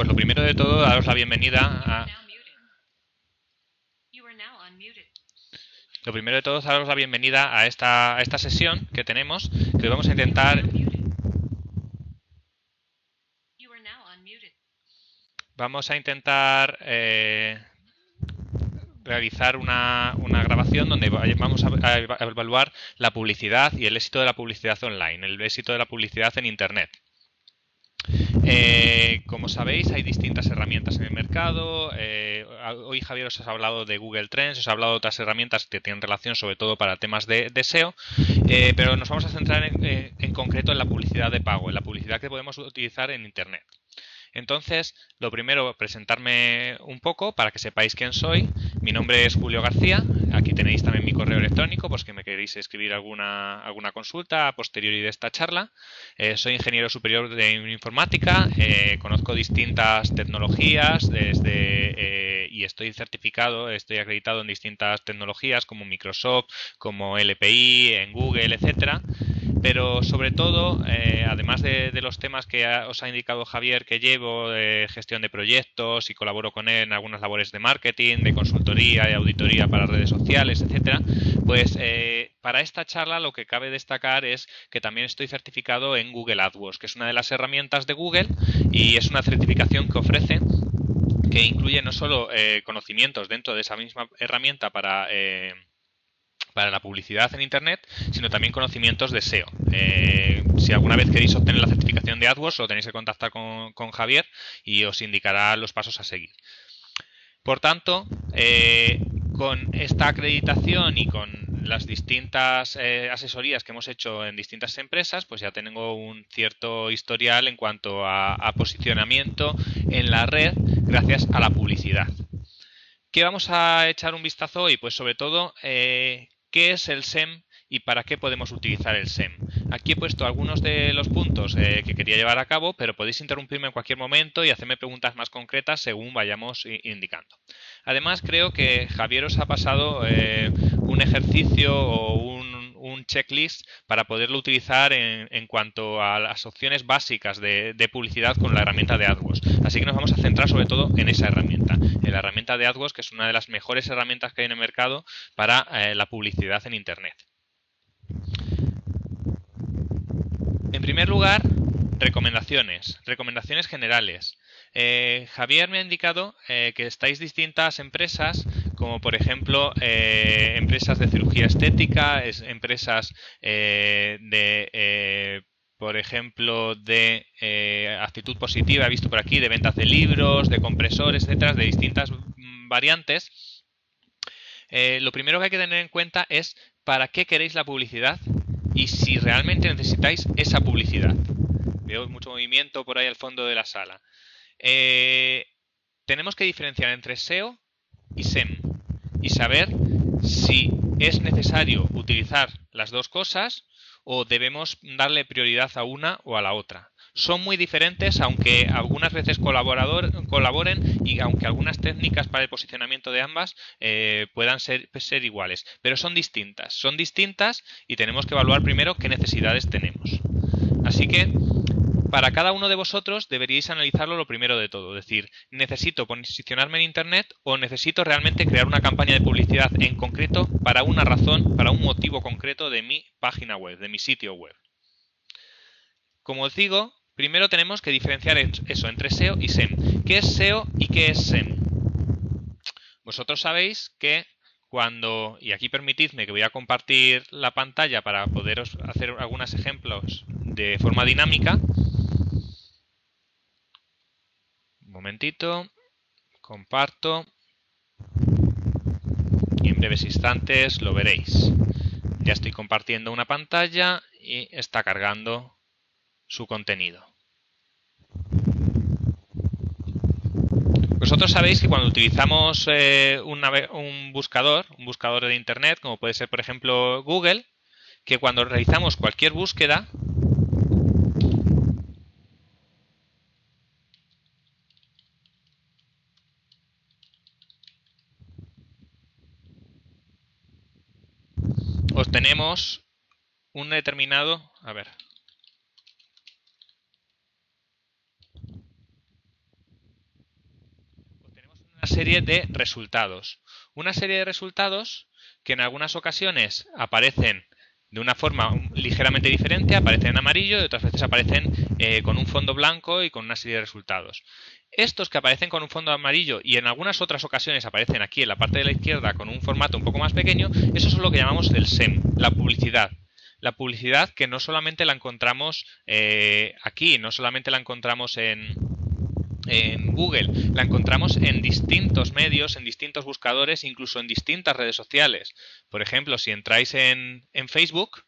pues lo primero de todo, daros la bienvenida a... Lo primero de todo, daros la bienvenida a esta sesión que tenemos, que vamos a intentar... Vamos a intentar realizar una grabación donde vamos a evaluar la publicidad y el éxito de la publicidad online, el éxito de la publicidad en Internet. Como sabéis, hay distintas herramientas en el mercado. Hoy Javier os ha hablado de Google Trends, os ha hablado de otras herramientas que tienen relación sobre todo para temas de SEO, pero nos vamos a centrar en concreto en la publicidad de pago, en la publicidad que podemos utilizar en Internet. Entonces, lo primero, presentarme un poco para que sepáis quién soy. Mi nombre es Julio García. Aquí tenéis también mi correo electrónico, pues que me queréis escribir alguna consulta a posteriori de esta charla. Soy ingeniero superior de informática, conozco distintas tecnologías y estoy certificado, estoy acreditado en distintas tecnologías como Microsoft, como LPI, en Google, etcétera. Pero sobre todo, además de los temas que os ha indicado Javier que llevo, de gestión de proyectos y colaboro con él en algunas labores de marketing, de consultoría y auditoría para redes sociales, etcétera, pues para esta charla lo que cabe destacar es que también estoy certificado en Google AdWords, que es una de las herramientas de Google y es una certificación que ofrece, que incluye no solo conocimientos dentro de esa misma herramienta para la publicidad en Internet, sino también conocimientos de SEO. Si alguna vez queréis obtener la certificación de AdWords, lo tenéis que contactar con Javier y os indicará los pasos a seguir. Por tanto, con esta acreditación y con las distintas asesorías que hemos hecho en distintas empresas, pues ya tengo un cierto historial en cuanto a posicionamiento en la red gracias a la publicidad. ¿Qué vamos a echar un vistazo hoy? Pues sobre todo, ¿qué es el SEM y para qué podemos utilizar el SEM? Aquí he puesto algunos de los puntos que quería llevar a cabo, pero podéis interrumpirme en cualquier momento y hacerme preguntas más concretas según vayamos indicando. Además, creo que Javier os ha pasado un ejercicio o un checklist para poderlo utilizar en cuanto a las opciones básicas de publicidad con la herramienta de AdWords. Así que nos vamos a centrar sobre todo en esa herramienta, en la herramienta de AdWords, que es una de las mejores herramientas que hay en el mercado para la publicidad en Internet. En primer lugar, recomendaciones generales. Javier me ha indicado que estáis distintas empresas, como por ejemplo empresas de cirugía estética, empresas por ejemplo, de actitud positiva, he visto por aquí, de ventas de libros, de compresores, etcétera, de distintas variantes. Lo primero que hay que tener en cuenta es para qué queréis la publicidad y si realmente necesitáis esa publicidad. Veo mucho movimiento por ahí al fondo de la sala. Tenemos que diferenciar entre SEO y SEM y saber si es necesario utilizar las dos cosas o debemos darle prioridad a una o a la otra. Son muy diferentes, aunque algunas veces colaboren y aunque algunas técnicas para el posicionamiento de ambas puedan ser iguales, pero son distintas y tenemos que evaluar primero qué necesidades tenemos. Así que para cada uno de vosotros deberíais analizarlo lo primero de todo, es decir, ¿necesito posicionarme en Internet o necesito realmente crear una campaña de publicidad en concreto para una razón, para un motivo concreto de mi página web, de mi sitio web? Como os digo, primero tenemos que diferenciar eso entre SEO y SEM. ¿Qué es SEO y qué es SEM? Vosotros sabéis que cuando, y aquí permitidme que voy a compartir la pantalla para poderos hacer algunos ejemplos de forma dinámica. Un momentito, comparto y en breves instantes lo veréis. Ya estoy compartiendo una pantalla y está cargando su contenido. Vosotros sabéis que cuando utilizamos un buscador de Internet, como puede ser por ejemplo Google, que cuando realizamos cualquier búsqueda, obtenemos un determinado... A ver. serie de resultados. Una serie de resultados que en algunas ocasiones aparecen de una forma ligeramente diferente, aparecen en amarillo y otras veces aparecen con un fondo blanco y con una serie de resultados. Estos que aparecen con un fondo amarillo y en algunas otras ocasiones aparecen aquí en la parte de la izquierda con un formato un poco más pequeño, eso es lo que llamamos el SEM, la publicidad. La publicidad que no solamente la encontramos aquí, no solamente la encontramos en Google, la encontramos en distintos medios, en distintos buscadores, incluso en distintas redes sociales. Por ejemplo, si entráis en Facebook,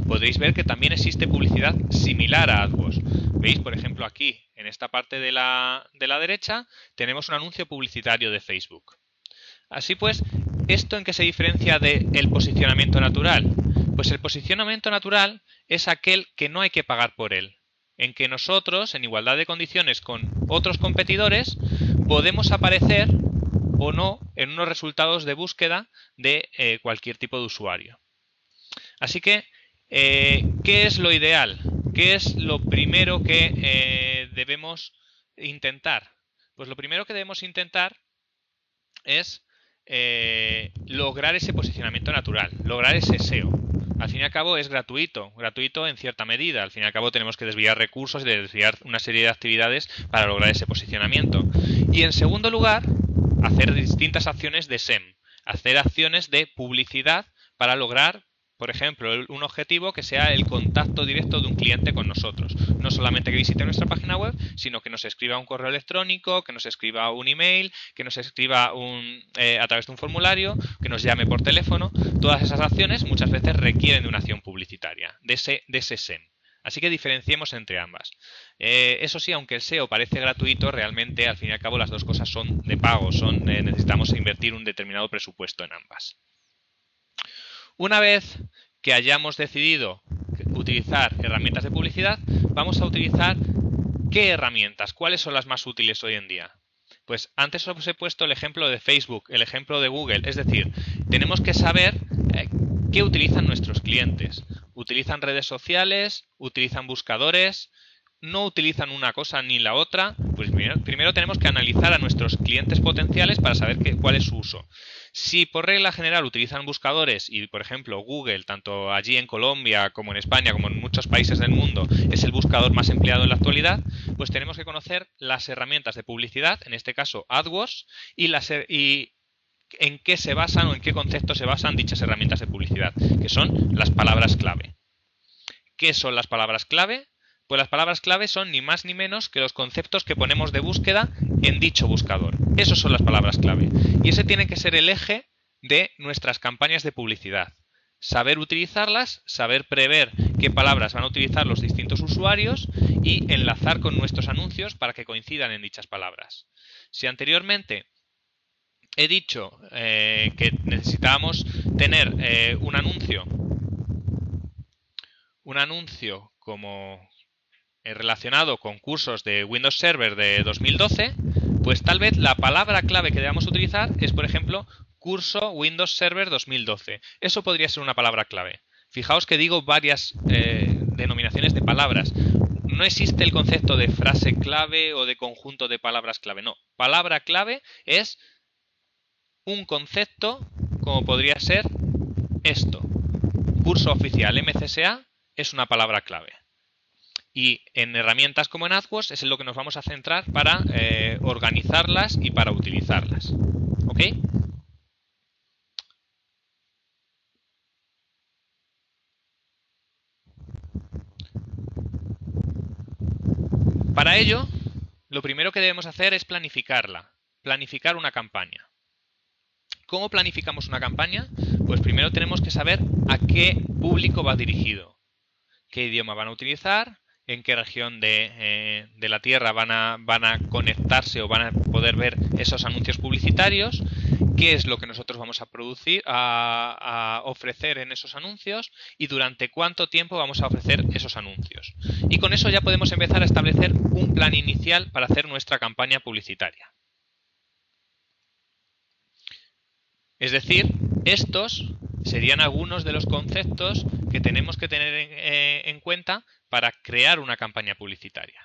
podréis ver que también existe publicidad similar a AdWords. ¿Veis? Por ejemplo, aquí, en esta parte de la derecha, tenemos un anuncio publicitario de Facebook. Así pues, ¿esto en qué se diferencia del posicionamiento natural? Pues el posicionamiento natural es aquel que no hay que pagar por él, en que nosotros, en igualdad de condiciones con otros competidores, podemos aparecer o no en unos resultados de búsqueda de cualquier tipo de usuario. Así que, ¿qué es lo ideal? ¿Qué es lo primero que debemos intentar? Pues lo primero que debemos intentar es lograr ese posicionamiento natural, lograr ese SEO. Al fin y al cabo es gratuito en cierta medida. Al fin y al cabo tenemos que desviar recursos y desviar una serie de actividades para lograr ese posicionamiento. Y en segundo lugar, hacer distintas acciones de SEM, hacer acciones de publicidad para lograr, por ejemplo, un objetivo que sea el contacto directo de un cliente con nosotros. No solamente que visite nuestra página web, sino que nos escriba un correo electrónico, que nos escriba un email, que nos escriba a través de un formulario, que nos llame por teléfono. Todas esas acciones muchas veces requieren de una acción publicitaria, de ese SEM. Así que diferenciemos entre ambas. Eso sí, aunque el SEO parece gratuito, realmente al fin y al cabo las dos cosas son de pago, necesitamos invertir un determinado presupuesto en ambas. Una vez que hayamos decidido utilizar herramientas de publicidad, vamos a utilizar ¿qué herramientas? ¿Cuáles son las más útiles hoy en día? Pues antes os he puesto el ejemplo de Facebook, el ejemplo de Google, es decir, tenemos que saber qué utilizan nuestros clientes. ¿Utilizan redes sociales? ¿Utilizan buscadores? ¿No utilizan una cosa ni la otra? Pues primero tenemos que analizar a nuestros clientes potenciales para saber cuál es su uso. Si por regla general utilizan buscadores y, por ejemplo, Google, tanto allí en Colombia como en España, como en muchos países del mundo, es el buscador más empleado en la actualidad, pues tenemos que conocer las herramientas de publicidad, en este caso AdWords, y en qué se basan o en qué conceptos se basan dichas herramientas de publicidad, que son las palabras clave. ¿Qué son las palabras clave? Pues las palabras clave son ni más ni menos que los conceptos que ponemos de búsqueda en dicho buscador. Esas son las palabras clave. Y ese tiene que ser el eje de nuestras campañas de publicidad. Saber utilizarlas, saber prever qué palabras van a utilizar los distintos usuarios y enlazar con nuestros anuncios para que coincidan en dichas palabras. Si anteriormente he dicho que necesitábamos tener un anuncio como relacionado con cursos de Windows Server de 2012, pues tal vez la palabra clave que debamos utilizar es, por ejemplo, curso Windows Server 2012. Eso podría ser una palabra clave. Fijaos que digo varias denominaciones de palabras. No existe el concepto de frase clave o de conjunto de palabras clave. No, palabra clave es un concepto como podría ser esto. Curso oficial MCSA es una palabra clave. Y en herramientas como en AdWords es en lo que nos vamos a centrar para organizarlas y para utilizarlas. ¿Ok? Para ello, lo primero que debemos hacer es planificarla. Planificar una campaña. ¿Cómo planificamos una campaña? Pues primero tenemos que saber a qué público va dirigido. ¿Qué idioma van a utilizar? En qué región de la Tierra van a conectarse o van a poder ver esos anuncios publicitarios, qué es lo que nosotros vamos a producir, a ofrecer en esos anuncios y durante cuánto tiempo vamos a ofrecer esos anuncios. Y con eso ya podemos empezar a establecer un plan inicial para hacer nuestra campaña publicitaria. Es decir, estos serían algunos de los conceptos que tenemos que tener en cuenta para crear una campaña publicitaria.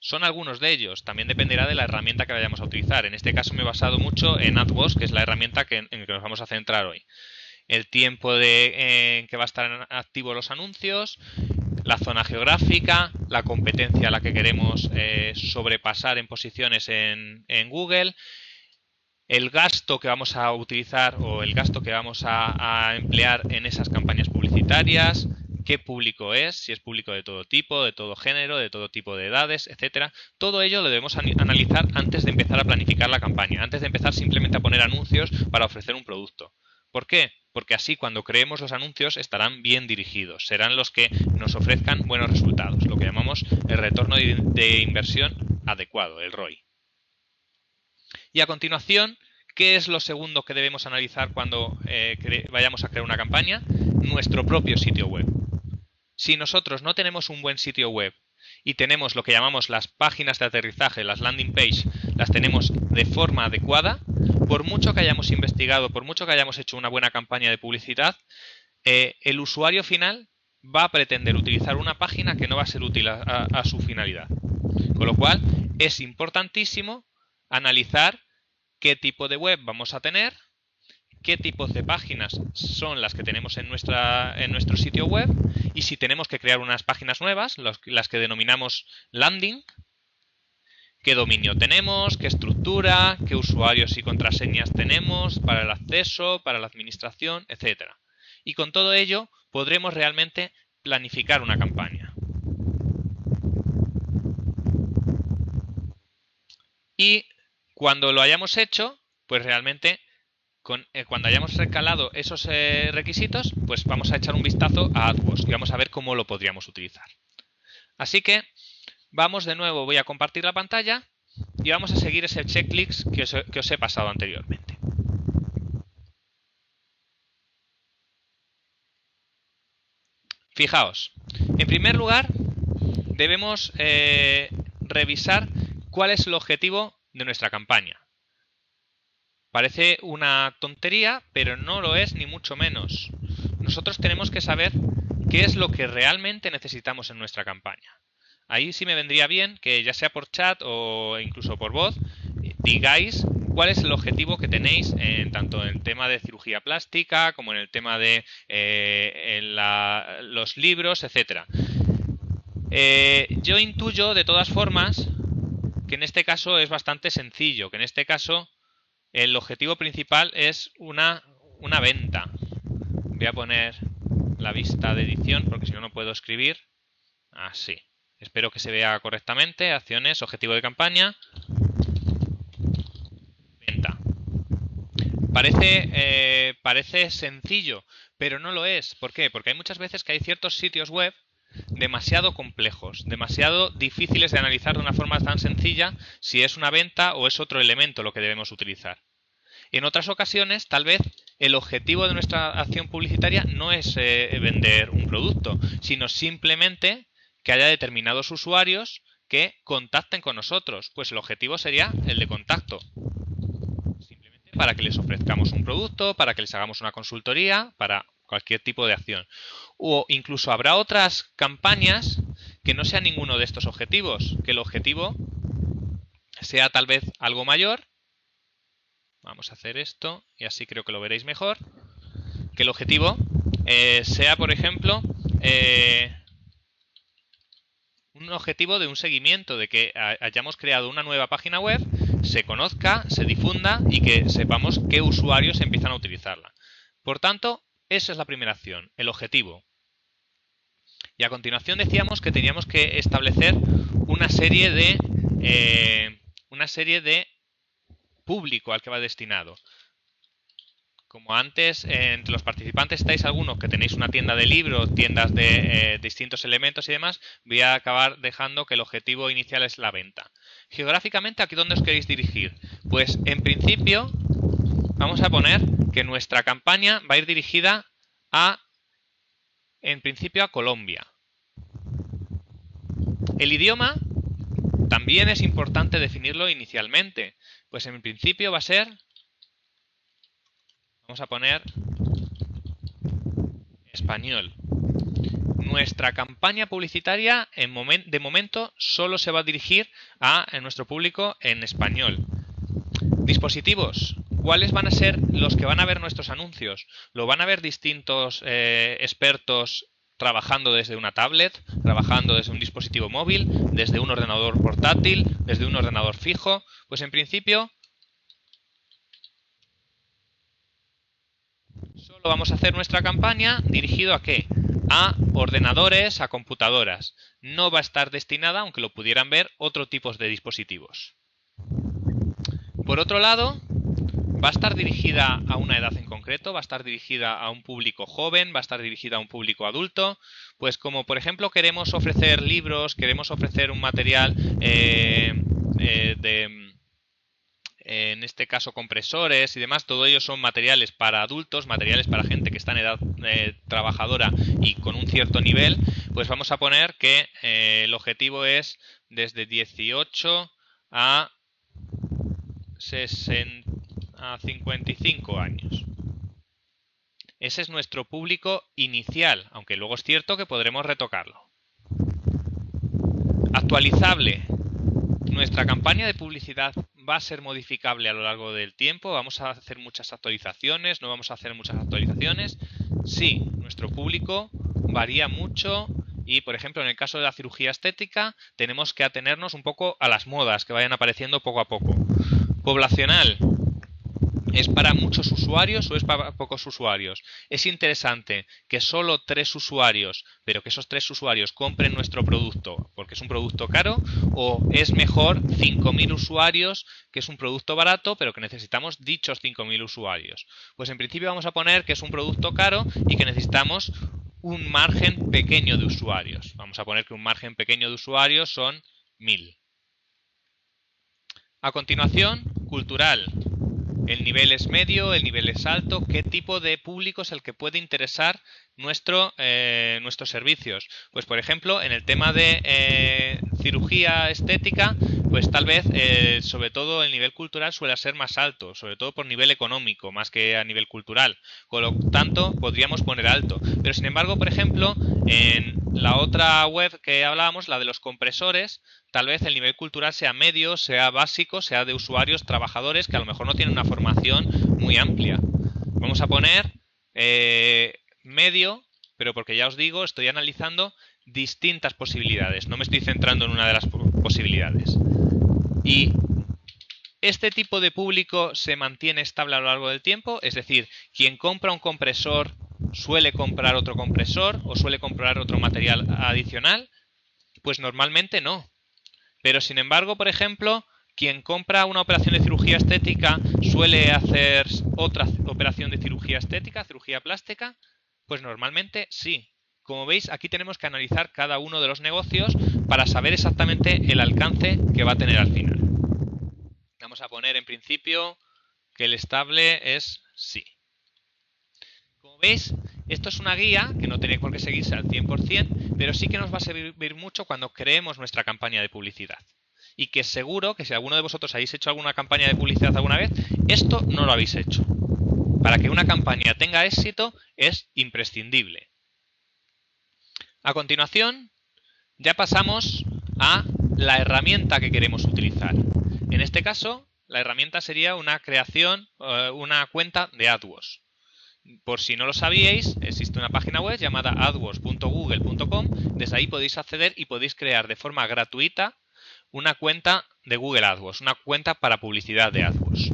Son algunos de ellos, también dependerá de la herramienta que vayamos a utilizar. En este caso me he basado mucho en AdWords, que es la herramienta en que nos vamos a centrar hoy. El tiempo en que va a estar activos los anuncios, la zona geográfica, la competencia a la que queremos sobrepasar en posiciones en Google, el gasto que vamos a utilizar o el gasto que vamos a emplear en esas campañas publicitarias, qué público es, si es público de todo tipo, de todo género, de todo tipo de edades, etcétera. Todo ello lo debemos analizar antes de empezar a planificar la campaña, antes de empezar simplemente a poner anuncios para ofrecer un producto. ¿Por qué? Porque así cuando creemos los anuncios estarán bien dirigidos, serán los que nos ofrezcan buenos resultados, lo que llamamos el retorno de inversión adecuado, el ROI. Y a continuación, ¿qué es lo segundo que debemos analizar cuando vayamos a crear una campaña? Nuestro propio sitio web. Si nosotros no tenemos un buen sitio web y tenemos lo que llamamos las páginas de aterrizaje, las landing page, las tenemos de forma adecuada, por mucho que hayamos investigado, por mucho que hayamos hecho una buena campaña de publicidad, el usuario final va a pretender utilizar una página que no va a ser útil a su finalidad. Con lo cual, es importantísimo analizar qué tipo de web vamos a tener, qué tipos de páginas son las que tenemos en nuestro sitio web y si tenemos que crear unas páginas nuevas, las que denominamos landing, qué dominio tenemos, qué estructura, qué usuarios y contraseñas tenemos para el acceso, para la administración, etc. Y con todo ello podremos realmente planificar una campaña. Y cuando lo hayamos hecho, pues realmente cuando hayamos recalado esos requisitos, pues vamos a echar un vistazo a AdWords y vamos a ver cómo lo podríamos utilizar. Así que vamos de nuevo, voy a compartir la pantalla y vamos a seguir ese checklist que os he pasado anteriormente. Fijaos, en primer lugar debemos revisar cuál es el objetivo de nuestra campaña. Parece una tontería, pero no lo es ni mucho menos. Nosotros tenemos que saber qué es lo que realmente necesitamos en nuestra campaña. Ahí sí me vendría bien que ya sea por chat o incluso por voz, digáis cuál es el objetivo que tenéis tanto en el tema de cirugía plástica como en el tema de los libros, etc. Yo intuyo de todas formas que en este caso es bastante sencillo, que en este caso el objetivo principal es una venta. Voy a poner la vista de edición porque si no, no puedo escribir. Así. Espero que se vea correctamente. Acciones, objetivo de campaña. Venta. Parece sencillo, pero no lo es. ¿Por qué? Porque hay muchas veces que hay ciertos sitios web demasiado complejos, demasiado difíciles de analizar de una forma tan sencilla si es una venta o es otro elemento lo que debemos utilizar. En otras ocasiones, tal vez el objetivo de nuestra acción publicitaria no es vender un producto, sino simplemente que haya determinados usuarios que contacten con nosotros. Pues el objetivo sería el de contacto. Simplemente para que les ofrezcamos un producto, para que les hagamos una consultoría, para cualquier tipo de acción. O incluso habrá otras campañas que no sean ninguno de estos objetivos, que el objetivo sea tal vez algo mayor. Vamos a hacer esto y así creo que lo veréis mejor. Que el objetivo sea, por ejemplo, un objetivo de un seguimiento, de que hayamos creado una nueva página web, se conozca, se difunda y que sepamos qué usuarios empiezan a utilizarla. Por tanto, esa es la primera acción, el objetivo. Y a continuación decíamos que teníamos que establecer una serie de público al que va destinado. Como antes, entre los participantes estáis algunos que tenéis una tienda de libros, tiendas de distintos elementos y demás, voy a acabar dejando que el objetivo inicial es la venta. Geográficamente, ¿aquí dónde os queréis dirigir? Pues en principio vamos a poner que nuestra campaña va a ir dirigida en principio a Colombia. El idioma también es importante definirlo inicialmente, pues en principio va a ser, vamos a poner español. nuestra campaña publicitaria de momento solo se va a dirigir a nuestro público en español. Dispositivos. ¿Cuáles van a ser los que van a ver nuestros anuncios? ¿Lo van a ver distintos expertos trabajando desde una tablet, trabajando desde un dispositivo móvil, desde un ordenador portátil, desde un ordenador fijo? Pues en principio solo vamos a hacer nuestra campaña dirigido ¿a qué? A ordenadores, a computadoras. No va a estar destinada, aunque lo pudieran ver, otro tipo de dispositivos. Por otro lado, va a estar dirigida a una edad en concreto, va a estar dirigida a un público joven, va a estar dirigida a un público adulto. Pues como por ejemplo queremos ofrecer libros, queremos ofrecer un material en este caso compresores y demás, todo ello son materiales para adultos, materiales para gente que está en edad trabajadora y con un cierto nivel. Pues vamos a poner que el objetivo es desde 18 a 55 años. Ese es nuestro público inicial, aunque luego es cierto que podremos retocarlo. Actualizable. Nuestra campaña de publicidad va a ser modificable a lo largo del tiempo. Vamos a hacer muchas actualizaciones, no vamos a hacer muchas actualizaciones. Sí, nuestro público varía mucho y, por ejemplo, en el caso de la cirugía estética, tenemos que atenernos un poco a las modas que vayan apareciendo poco a poco. Poblacional. ¿Es para muchos usuarios o es para pocos usuarios? Es interesante que solo 3 usuarios, pero que esos 3 usuarios compren nuestro producto porque es un producto caro, o es mejor 5.000 usuarios, que es un producto barato, pero que necesitamos dichos 5.000 usuarios. Pues en principio vamos a poner que es un producto caro y que necesitamos un margen pequeño de usuarios. Vamos a poner que un margen pequeño de usuarios son 1.000. A continuación, cultural. El nivel es medio, el nivel es alto. ¿Qué tipo de público es el que puede interesar nuestros servicios? Pues por ejemplo, en el tema de cirugía estética, pues tal vez sobre todo el nivel cultural suele ser más alto, sobre todo por nivel económico, más que a nivel cultural. Con lo tanto, podríamos poner alto. Pero sin embargo, por ejemplo, en la otra web que hablábamos, la de los compresores, tal vez el nivel cultural sea medio, sea básico, sea de usuarios, trabajadores que a lo mejor no tienen una formación muy amplia. Vamos a poner medio, pero porque ya os digo, estoy analizando distintas posibilidades. No me estoy centrando en una de las posibilidades. Y este tipo de público se mantiene estable a lo largo del tiempo, es decir, quien compra un compresor suele comprar otro compresor o suele comprar otro material adicional. Pues normalmente no. Pero sin embargo, por ejemplo, quien compra una operación de cirugía estética suele hacer otra operación de cirugía estética, cirugía plástica. Pues normalmente sí. Como veis, aquí tenemos que analizar cada uno de los negocios para saber exactamente el alcance que va a tener al final. Vamos a poner en principio que el estable es sí. Como veis, esto es una guía que no tiene por qué seguirse al 100%, pero sí que nos va a servir mucho cuando creemos nuestra campaña de publicidad. Y que seguro que si alguno de vosotros habéis hecho alguna campaña de publicidad alguna vez, esto no lo habéis hecho. Para que una campaña tenga éxito es imprescindible. A continuación, ya pasamos a la herramienta que queremos utilizar. En este caso, la herramienta sería una creación, una cuenta de AdWords. Por si no lo sabíais, existe una página web llamada adwords.google.com. Desde ahí podéis acceder y podéis crear de forma gratuita una cuenta de Google AdWords, una cuenta para publicidad de AdWords.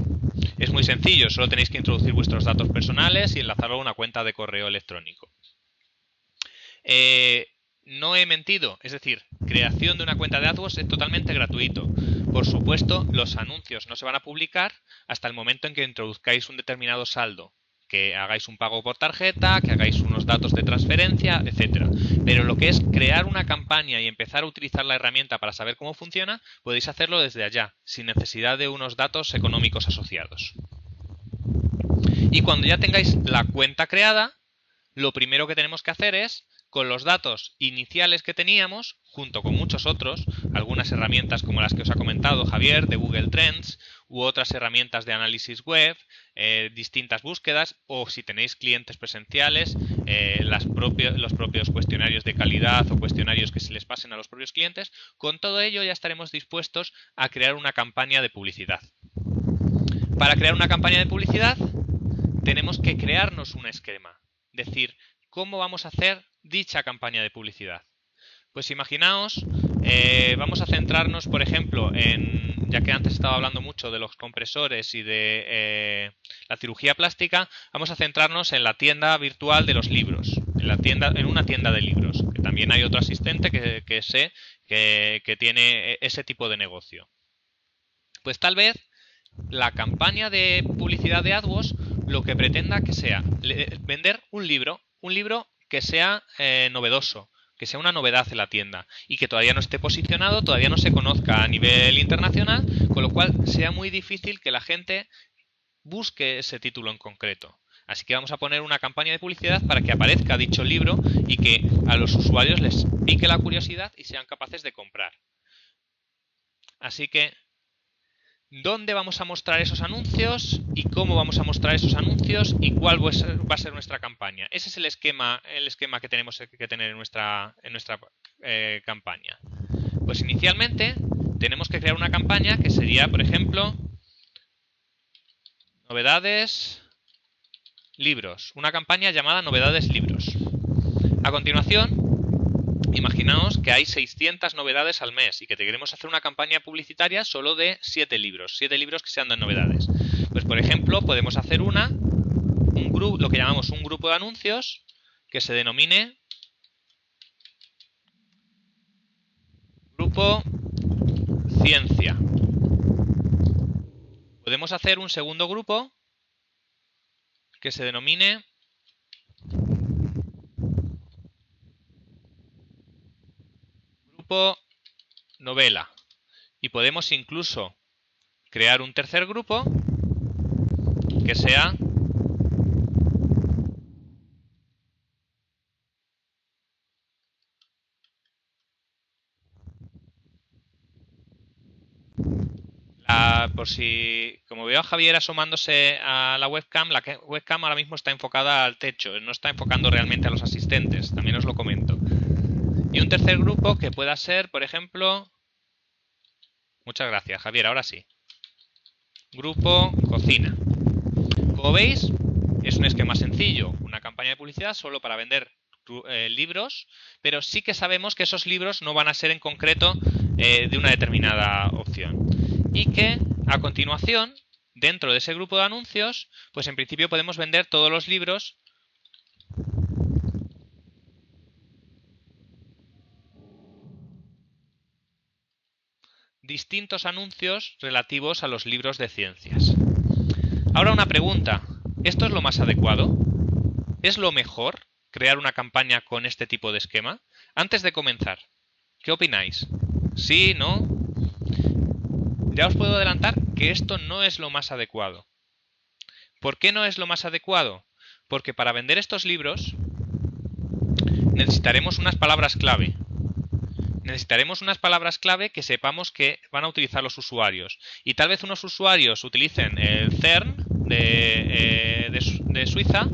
Es muy sencillo, solo tenéis que introducir vuestros datos personales y enlazarlo a una cuenta de correo electrónico. No he mentido, es decir, creación de una cuenta de AdWords es totalmente gratuito. Por supuesto, los anuncios no se van a publicar hasta el momento en que introduzcáis un determinado saldo, que hagáis un pago por tarjeta, que hagáis unos datos de transferencia, etcétera. Pero lo que es crear una campaña y empezar a utilizar la herramienta para saber cómo funciona, podéis hacerlo desde allá, sin necesidad de unos datos económicos asociados. Y cuando ya tengáis la cuenta creada, lo primero que tenemos que hacer es con los datos iniciales que teníamos, junto con muchos otros, algunas herramientas como las que os ha comentado Javier, de Google Trends, u otras herramientas de análisis web, distintas búsquedas, o si tenéis clientes presenciales, los propios cuestionarios de calidad o cuestionarios que se les pasen a los propios clientes. Con todo ello ya estaremos dispuestos a crear una campaña de publicidad. Para crear una campaña de publicidad tenemos que crearnos un esquema, decir, ¿cómo vamos a hacer dicha campaña de publicidad? Pues imaginaos, vamos a centrarnos, por ejemplo, ya que antes estaba hablando mucho de los compresores y de la cirugía plástica, vamos a centrarnos en la tienda virtual de los libros, en una tienda de libros, que también hay otro asistente que sé que tiene ese tipo de negocio. Pues tal vez la campaña de publicidad de AdWords lo que pretenda que sea vender un libro que sea novedoso, que sea una novedad en la tienda y que todavía no esté posicionado, todavía no se conozca a nivel internacional, con lo cual sea muy difícil que la gente busque ese título en concreto. Así que vamos a poner una campaña de publicidad para que aparezca dicho libro y que a los usuarios les pique la curiosidad y sean capaces de comprar. Así que ¿dónde vamos a mostrar esos anuncios y cómo vamos a mostrar esos anuncios y cuál va a ser nuestra campaña? Ese es el esquema que tenemos que tener en nuestra campaña. Pues inicialmente tenemos que crear una campaña que sería, por ejemplo, novedades libros. Una campaña llamada novedades libros. A continuación, imaginaos que hay 600 novedades al mes y que queremos hacer una campaña publicitaria solo de 7 libros que sean de novedades. Pues por ejemplo, podemos hacer lo que llamamos un grupo de anuncios que se denomine Grupo Ciencia. Podemos hacer un segundo grupo que se denomine Grupo Novela. Y podemos incluso crear un tercer grupo que sea por si, como veo a Javier asomándose a la webcam ahora mismo está enfocada al techo, no está enfocando realmente a los asistentes, también os lo comento. Y un tercer grupo que pueda ser, por ejemplo, muchas gracias Javier, ahora sí, Grupo Cocina. Como veis, es un esquema sencillo, una campaña de publicidad solo para vender libros, pero sí que sabemos que esos libros no van a ser en concreto de una determinada opción. Y que a continuación, dentro de ese grupo de anuncios, pues en principio podemos vender todos los libros distintos anuncios relativos a los libros de ciencias. Ahora una pregunta, ¿esto es lo más adecuado? ¿Es lo mejor crear una campaña con este tipo de esquema? Antes de comenzar, ¿qué opináis? ¿Sí? ¿No? Ya os puedo adelantar que esto no es lo más adecuado. ¿Por qué no es lo más adecuado? Porque para vender estos libros necesitaremos unas palabras clave. Necesitaremos unas palabras clave que sepamos que van a utilizar los usuarios. Y tal vez unos usuarios utilicen el CERN de Suiza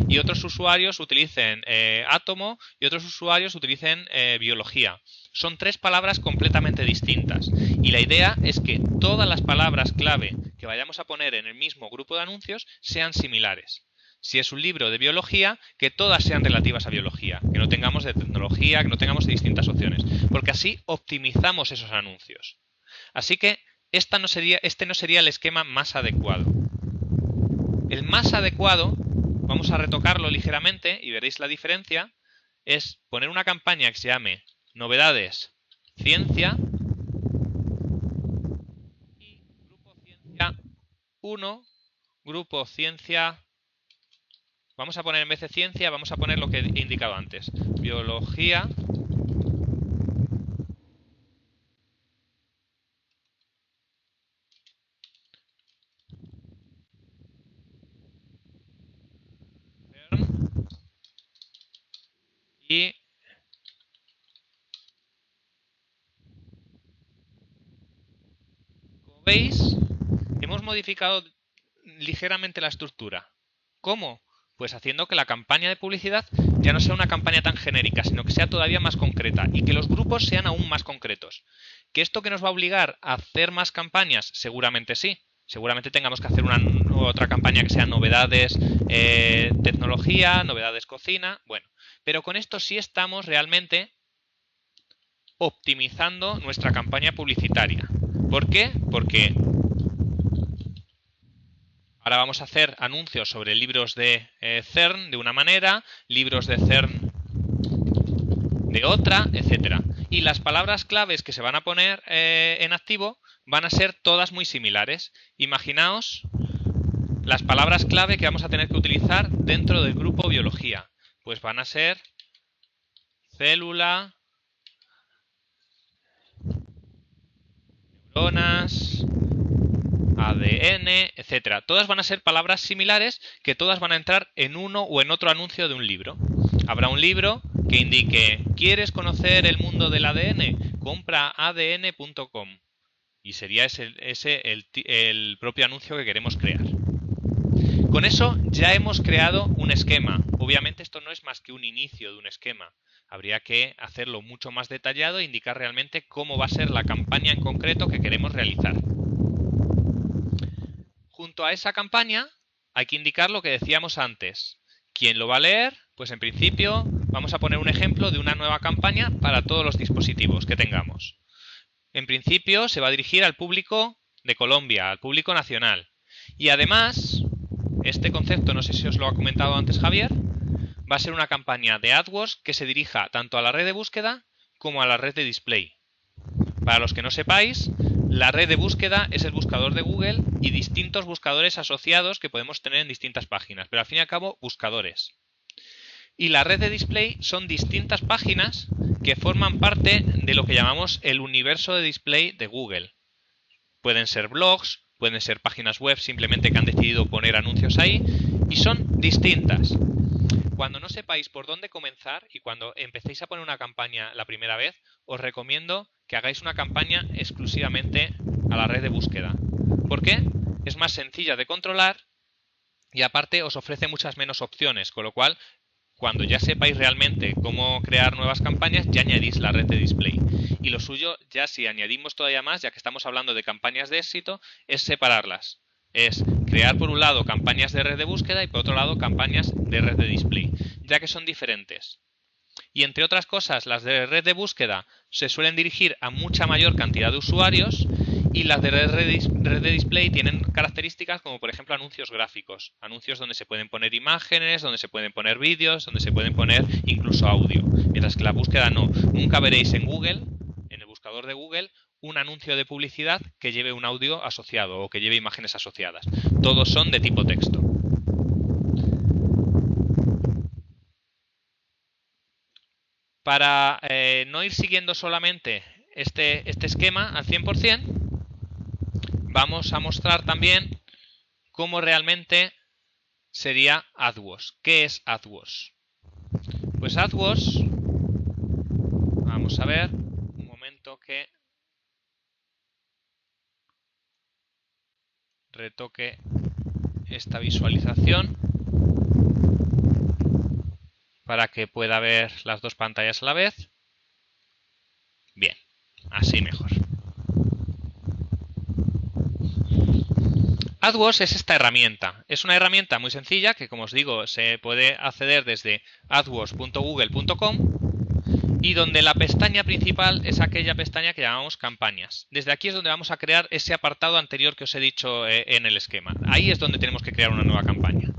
y otros usuarios utilicen átomo y otros usuarios utilicen biología. Son 3 palabras completamente distintas. Y la idea es que todas las palabras clave que vayamos a poner en el mismo grupo de anuncios sean similares. Si es un libro de biología, que todas sean relativas a biología, que no tengamos de tecnología, que no tengamos de distintas opciones, porque así optimizamos esos anuncios. Así que este no sería el esquema más adecuado. El más adecuado, vamos a retocarlo ligeramente y veréis la diferencia, es poner una campaña que se llame Novedades Ciencia y Grupo Ciencia 1, Grupo Ciencia. Vamos a poner en vez de ciencia, vamos a poner lo que he indicado antes. Biología. Y veis, hemos modificado ligeramente la estructura. ¿Cómo? Pues haciendo que la campaña de publicidad ya no sea una campaña tan genérica, sino que sea todavía más concreta y que los grupos sean aún más concretos. ¿Que esto que nos va a obligar a hacer más campañas? Seguramente sí. Seguramente tengamos que hacer otra campaña que sea novedades tecnología, novedades cocina, bueno. Pero con esto sí estamos realmente optimizando nuestra campaña publicitaria. ¿Por qué? Porque ahora vamos a hacer anuncios sobre libros de CERN de una manera, libros de CERN de otra, etcétera. Y las palabras claves que se van a poner en activo van a ser todas muy similares. Imaginaos las palabras clave que vamos a tener que utilizar dentro del grupo biología. Pues van a ser célula, neuronas, ADN, etcétera. Todas van a ser palabras similares que todas van a entrar en uno o en otro anuncio de un libro. Habrá un libro que indique ¿quieres conocer el mundo del ADN? Compra adn.com. Y sería ese el propio anuncio que queremos crear. Con eso ya hemos creado un esquema. Obviamente esto no es más que un inicio de un esquema. Habría que hacerlo mucho más detallado e indicar realmente cómo va a ser la campaña en concreto que queremos realizar. Junto a esa campaña hay que indicar lo que decíamos antes. ¿Quién lo va a leer? Pues en principio vamos a poner un ejemplo de una nueva campaña para todos los dispositivos que tengamos. En principio se va a dirigir al público de Colombia, al público nacional. Y además, este concepto, no sé si os lo ha comentado antes Javier, va a ser una campaña de AdWords que se dirija tanto a la red de búsqueda como a la red de display. Para los que no sepáis, la red de búsqueda es el buscador de Google y distintos buscadores asociados que podemos tener en distintas páginas, pero al fin y al cabo buscadores. Y la red de display son distintas páginas que forman parte de lo que llamamos el universo de display de Google. Pueden ser blogs, pueden ser páginas web simplemente que han decidido poner anuncios ahí y son distintas. Cuando no sepáis por dónde comenzar y cuando empecéis a poner una campaña la primera vez, os recomiendo que hagáis una campaña exclusivamente a la red de búsqueda. ¿Por qué? Es más sencilla de controlar y aparte os ofrece muchas menos opciones, con lo cual cuando ya sepáis realmente cómo crear nuevas campañas, ya añadís la red de display. Y lo suyo, ya si añadimos todavía más, ya que estamos hablando de campañas de éxito, es separarlas. Es crear por un lado campañas de red de búsqueda y por otro lado campañas de red de display, ya que son diferentes. Y entre otras cosas, las de red de búsqueda se suelen dirigir a mucha mayor cantidad de usuarios y las de red de display tienen características como por ejemplo anuncios gráficos, anuncios donde se pueden poner imágenes, donde se pueden poner vídeos, donde se pueden poner incluso audio, mientras que la búsqueda no. Nunca veréis en Google, en el buscador de Google, un anuncio de publicidad que lleve un audio asociado o que lleve imágenes asociadas. Todos son de tipo texto. Para no ir siguiendo solamente este esquema al 100%, vamos a mostrar también cómo realmente sería AdWords. ¿Qué es AdWords? Pues AdWords, vamos a ver, un momento que retoque esta visualización para que pueda ver las dos pantallas a la vez. Bien, así mejor. AdWords es esta herramienta. Es una herramienta muy sencilla que, como os digo, se puede acceder desde adwords.google.com y donde la pestaña principal es aquella pestaña que llamamos campañas. Desde aquí es donde vamos a crear ese apartado anterior que os he dicho en el esquema. Ahí es donde tenemos que crear una nueva campaña.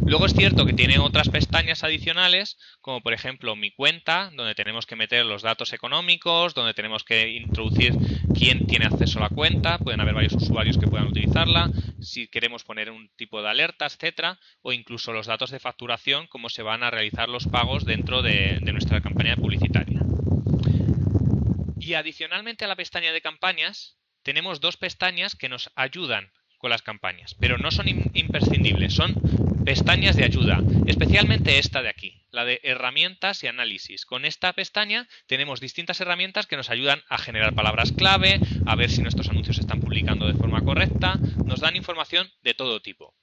Luego es cierto que tiene otras pestañas adicionales, como por ejemplo mi cuenta, donde tenemos que meter los datos económicos, donde tenemos que introducir quién tiene acceso a la cuenta, pueden haber varios usuarios que puedan utilizarla, si queremos poner un tipo de alertas, etcétera, o incluso los datos de facturación, cómo se van a realizar los pagos dentro de nuestra campaña publicitaria. Y adicionalmente a la pestaña de campañas, tenemos dos pestañas que nos ayudan con las campañas, pero no son imprescindibles, son pestañas de ayuda, especialmente esta de aquí, la de herramientas y análisis. Con esta pestaña tenemos distintas herramientas que nos ayudan a generar palabras clave, a ver si nuestros anuncios se están publicando de forma correcta, nos dan información de todo tipo.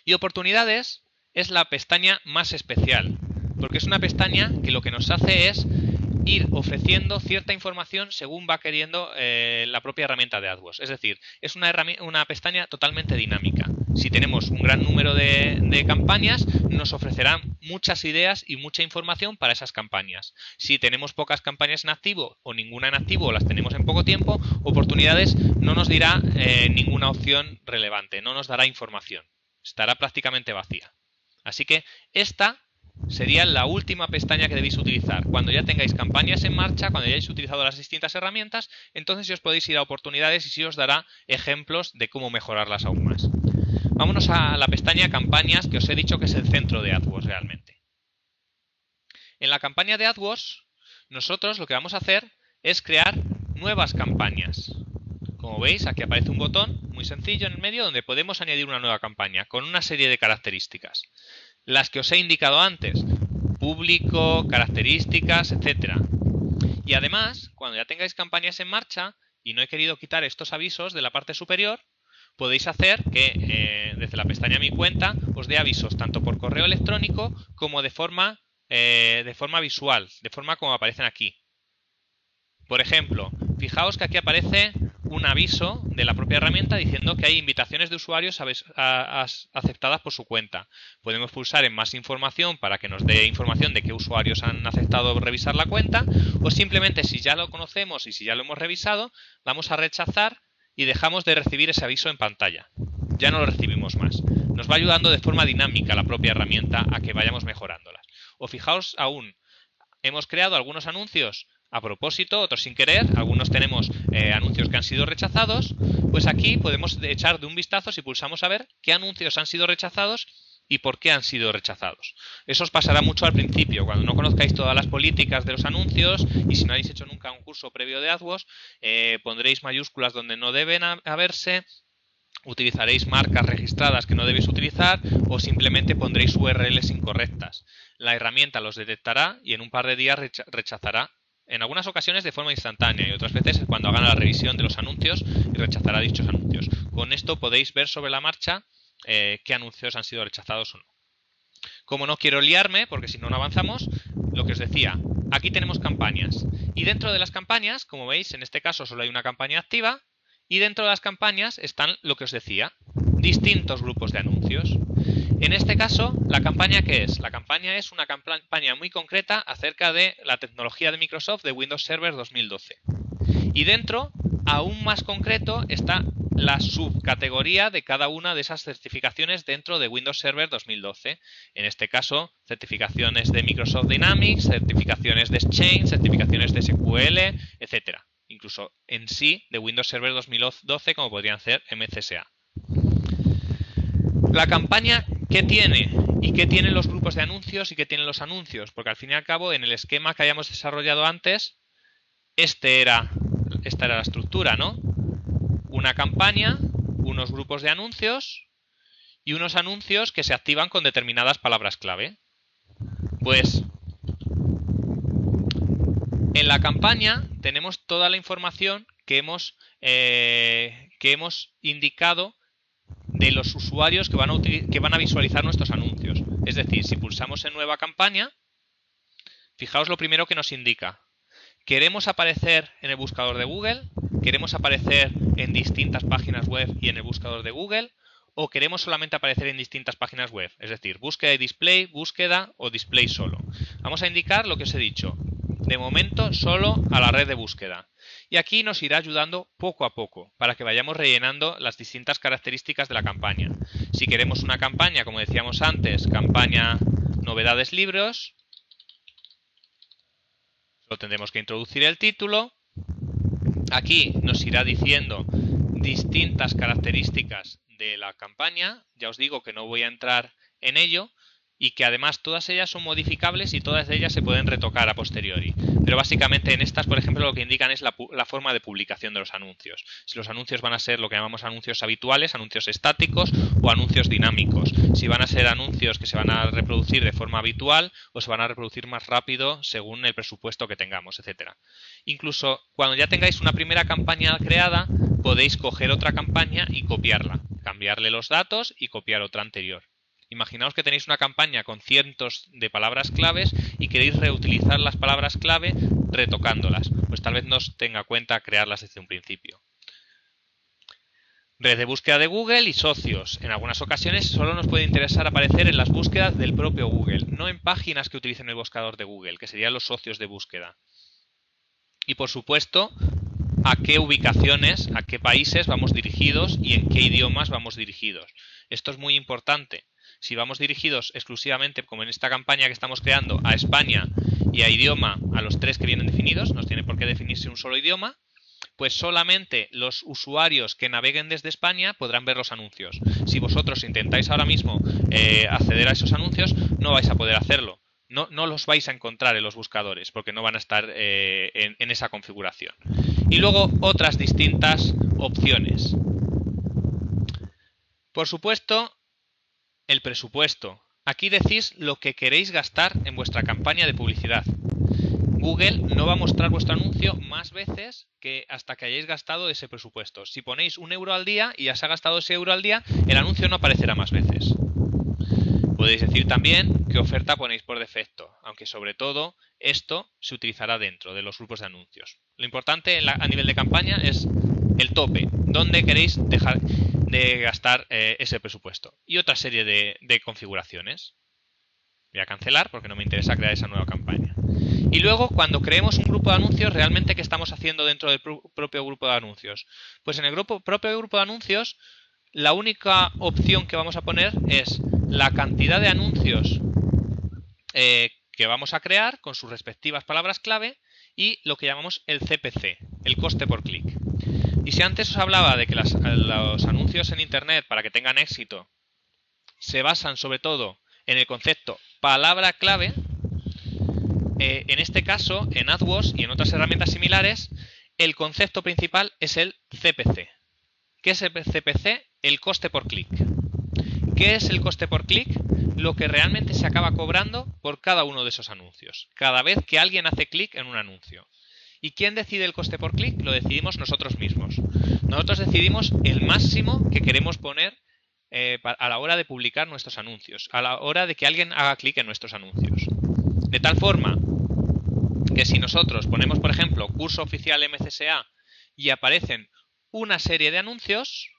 Y oportunidades es la pestaña más especial, porque es una pestaña que lo que nos hace es ir ofreciendo cierta información según va queriendo la propia herramienta de AdWords. Es decir, es una pestaña totalmente dinámica. Si tenemos un gran número de campañas, nos ofrecerá muchas ideas y mucha información para esas campañas. Si tenemos pocas campañas en activo o ninguna en activo o las tenemos en poco tiempo, oportunidades no nos dirá ninguna opción relevante, no nos dará información. Estará prácticamente vacía. Así que esta sería la última pestaña que debéis utilizar. Cuando ya tengáis campañas en marcha, cuando ya hayáis utilizado las distintas herramientas, entonces os podéis ir a oportunidades y sí os dará ejemplos de cómo mejorarlas aún más. Vámonos a la pestaña campañas, que os he dicho que es el centro de AdWords realmente. En la campaña de AdWords, nosotros lo que vamos a hacer es crear nuevas campañas. Como veis, aquí aparece un botón muy sencillo en el medio donde podemos añadir una nueva campaña con una serie de características. Las que os he indicado antes, público, características, etc. Y además, cuando ya tengáis campañas en marcha, y no he querido quitar estos avisos de la parte superior, podéis hacer que desde la pestaña Mi cuenta os dé avisos tanto por correo electrónico como de forma visual, de forma como aparecen aquí. Por ejemplo, fijaos que aquí aparece un aviso de la propia herramienta diciendo que hay invitaciones de usuarios aceptadas por su cuenta. Podemos pulsar en más información para que nos dé información de qué usuarios han aceptado revisar la cuenta, o simplemente si ya lo conocemos y si ya lo hemos revisado, vamos a rechazar y dejamos de recibir ese aviso en pantalla. Ya no lo recibimos más. Nos va ayudando de forma dinámica la propia herramienta a que vayamos mejorándolas. O fijaos aún, hemos creado algunos anuncios a propósito, otros sin querer, algunos tenemos anuncios que han sido rechazados, pues aquí podemos echar de un vistazo si pulsamos a ver qué anuncios han sido rechazados y por qué han sido rechazados. Eso os pasará mucho al principio, cuando no conozcáis todas las políticas de los anuncios y si no habéis hecho nunca un curso previo de AdWords, pondréis mayúsculas donde no deben haberse, utilizaréis marcas registradas que no debéis utilizar o simplemente pondréis URLs incorrectas. La herramienta los detectará y en un par de días rechazará. En algunas ocasiones de forma instantánea y otras veces cuando hagan la revisión de los anuncios y rechazará dichos anuncios. Con esto podéis ver sobre la marcha qué anuncios han sido rechazados o no. Como no quiero liarme, porque si no, no avanzamos, lo que os decía, aquí tenemos campañas. Y dentro de las campañas, como veis, en este caso solo hay una campaña activa y dentro de las campañas están lo que os decía, distintos grupos de anuncios. En este caso, ¿la campaña qué es? La campaña es una campaña muy concreta acerca de la tecnología de Microsoft de Windows Server 2012. Y dentro, aún más concreto, está la subcategoría de cada una de esas certificaciones dentro de Windows Server 2012. En este caso, certificaciones de Microsoft Dynamics, certificaciones de Exchange, certificaciones de SQL, etc. Incluso en sí de Windows Server 2012, como podrían ser MCSA. La campaña, ¿qué tiene? ¿Y qué tienen los grupos de anuncios y qué tienen los anuncios? Porque al fin y al cabo, en el esquema que hayamos desarrollado antes, esta era la estructura, ¿no? Una campaña, unos grupos de anuncios y unos anuncios que se activan con determinadas palabras clave. Pues en la campaña tenemos toda la información que hemos indicado de los usuarios que van a visualizar nuestros anuncios. Es decir, si pulsamos en nueva campaña, fijaos lo primero que nos indica. ¿Queremos aparecer en el buscador de Google? ¿Queremos aparecer en distintas páginas web y en el buscador de Google? ¿O queremos solamente aparecer en distintas páginas web? Es decir, búsqueda y display, búsqueda o display solo. Vamos a indicar lo que os he dicho. De momento, solo a la red de búsqueda. Y aquí nos irá ayudando poco a poco para que vayamos rellenando las distintas características de la campaña. Si queremos una campaña, como decíamos antes, campaña novedades libros, solo tendremos que introducir el título. Aquí nos irá diciendo distintas características de la campaña. Ya os digo que no voy a entrar en ello. y que además todas ellas son modificables y todas ellas se pueden retocar a posteriori. Pero básicamente en estas, por ejemplo, lo que indican es la forma de publicación de los anuncios. Si los anuncios van a ser lo que llamamos anuncios habituales, anuncios estáticos o anuncios dinámicos. Si van a ser anuncios que se van a reproducir de forma habitual o se van a reproducir más rápido según el presupuesto que tengamos, etcétera. Incluso cuando ya tengáis una primera campaña creada, podéis coger otra campaña y copiarla, cambiarle los datos y copiar otra anterior. Imaginaos que tenéis una campaña con cientos de palabras claves y queréis reutilizar las palabras clave retocándolas. Pues tal vez no os tenga cuenta crearlas desde un principio. Red de búsqueda de Google y socios. En algunas ocasiones solo nos puede interesar aparecer en las búsquedas del propio Google, no en páginas que utilicen el buscador de Google, que serían los socios de búsqueda. Y por supuesto, a qué ubicaciones, a qué países vamos dirigidos y en qué idiomas vamos dirigidos. Esto es muy importante. Si vamos dirigidos exclusivamente, como en esta campaña que estamos creando, a España y a idioma, a los 3 que vienen definidos, no tiene por qué definirse un solo idioma, pues solamente los usuarios que naveguen desde España podrán ver los anuncios. Si vosotros intentáis ahora mismo acceder a esos anuncios, no vais a poder hacerlo. No los vais a encontrar en los buscadores porque no van a estar en esa configuración. Y luego otras distintas opciones. Por supuesto, el presupuesto. Aquí decís lo que queréis gastar en vuestra campaña de publicidad. Google no va a mostrar vuestro anuncio más veces que hasta que hayáis gastado ese presupuesto. Si ponéis 1 euro al día y ya se ha gastado ese euro al día, el anuncio no aparecerá más veces. Podéis decir también qué oferta ponéis por defecto, aunque sobre todo esto se utilizará dentro de los grupos de anuncios. Lo importante a nivel de campaña es el tope, dónde queréis dejar de gastar ese presupuesto y otra serie de configuraciones. Voy a cancelar porque no me interesa crear esa nueva campaña. Y luego, cuando creemos un grupo de anuncios, ¿realmente qué estamos haciendo dentro del propio grupo de anuncios? Pues en el propio grupo de anuncios, la única opción que vamos a poner es la cantidad de anuncios que vamos a crear con sus respectivas palabras clave y lo que llamamos el CPC, el coste por clic. Y si antes os hablaba de que los anuncios en Internet, para que tengan éxito, se basan sobre todo en el concepto palabra clave, en este caso, en AdWords y en otras herramientas similares, el concepto principal es el CPC. ¿Qué es el CPC? El coste por clic. ¿Qué es el coste por clic? Lo que realmente se acaba cobrando por cada uno de esos anuncios, cada vez que alguien hace clic en un anuncio. ¿Y quién decide el coste por clic? Lo decidimos nosotros mismos. Nosotros decidimos el máximo que queremos poner a la hora de publicar nuestros anuncios, a la hora de que alguien haga clic en nuestros anuncios. De tal forma que si nosotros ponemos, por ejemplo, curso oficial MCSA y aparecen una serie de anuncios,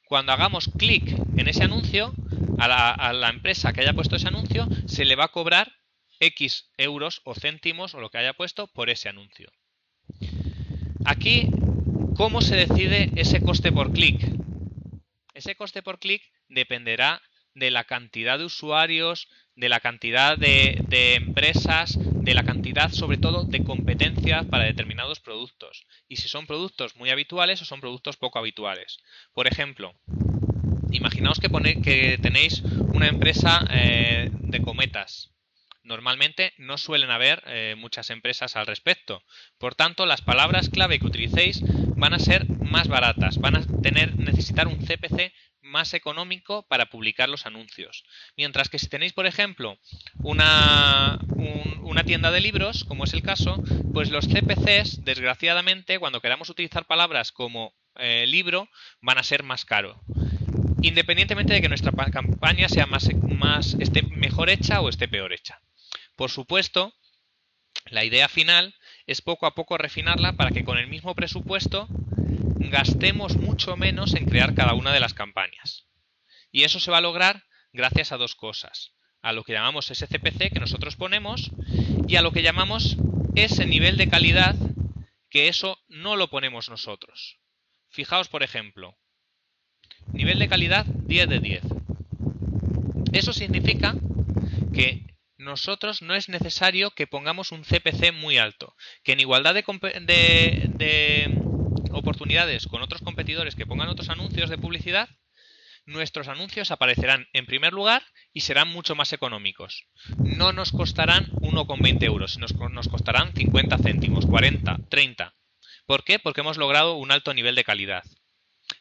cuando hagamos clic en ese anuncio, a la empresa que haya puesto ese anuncio se le va a cobrar X euros o céntimos o lo que haya puesto por ese anuncio. Aquí, ¿cómo se decide ese coste por clic? Ese coste por clic dependerá de la cantidad de usuarios, de la cantidad de empresas, de la cantidad sobre todo de competencia para determinados productos. Y si son productos muy habituales o son productos poco habituales. Por ejemplo, imaginaos que tenéis una empresa de cometas. Normalmente no suelen haber muchas empresas al respecto. Por tanto, las palabras clave que utilicéis van a ser más baratas, van a necesitar un CPC más económico para publicar los anuncios. Mientras que si tenéis, por ejemplo, una tienda de libros, como es el caso, pues los CPCs, desgraciadamente, cuando queramos utilizar palabras como libro, van a ser más caros. Independientemente de que nuestra campaña sea esté mejor hecha o esté peor hecha. Por supuesto, la idea final es poco a poco refinarla para que con el mismo presupuesto gastemos mucho menos en crear cada una de las campañas. Y eso se va a lograr gracias a dos cosas. A lo que llamamos ese CPC que nosotros ponemos y a lo que llamamos ese nivel de calidad que eso no lo ponemos nosotros. Fijaos, por ejemplo, nivel de calidad 10 de 10. Eso significa que nosotros no es necesario que pongamos un CPC muy alto, que en igualdad de oportunidades con otros competidores que pongan otros anuncios de publicidad, nuestros anuncios aparecerán en primer lugar y serán mucho más económicos. No nos costarán 1,20 euros, nos costarán 50 céntimos, 40, 30. ¿Por qué? Porque hemos logrado un alto nivel de calidad.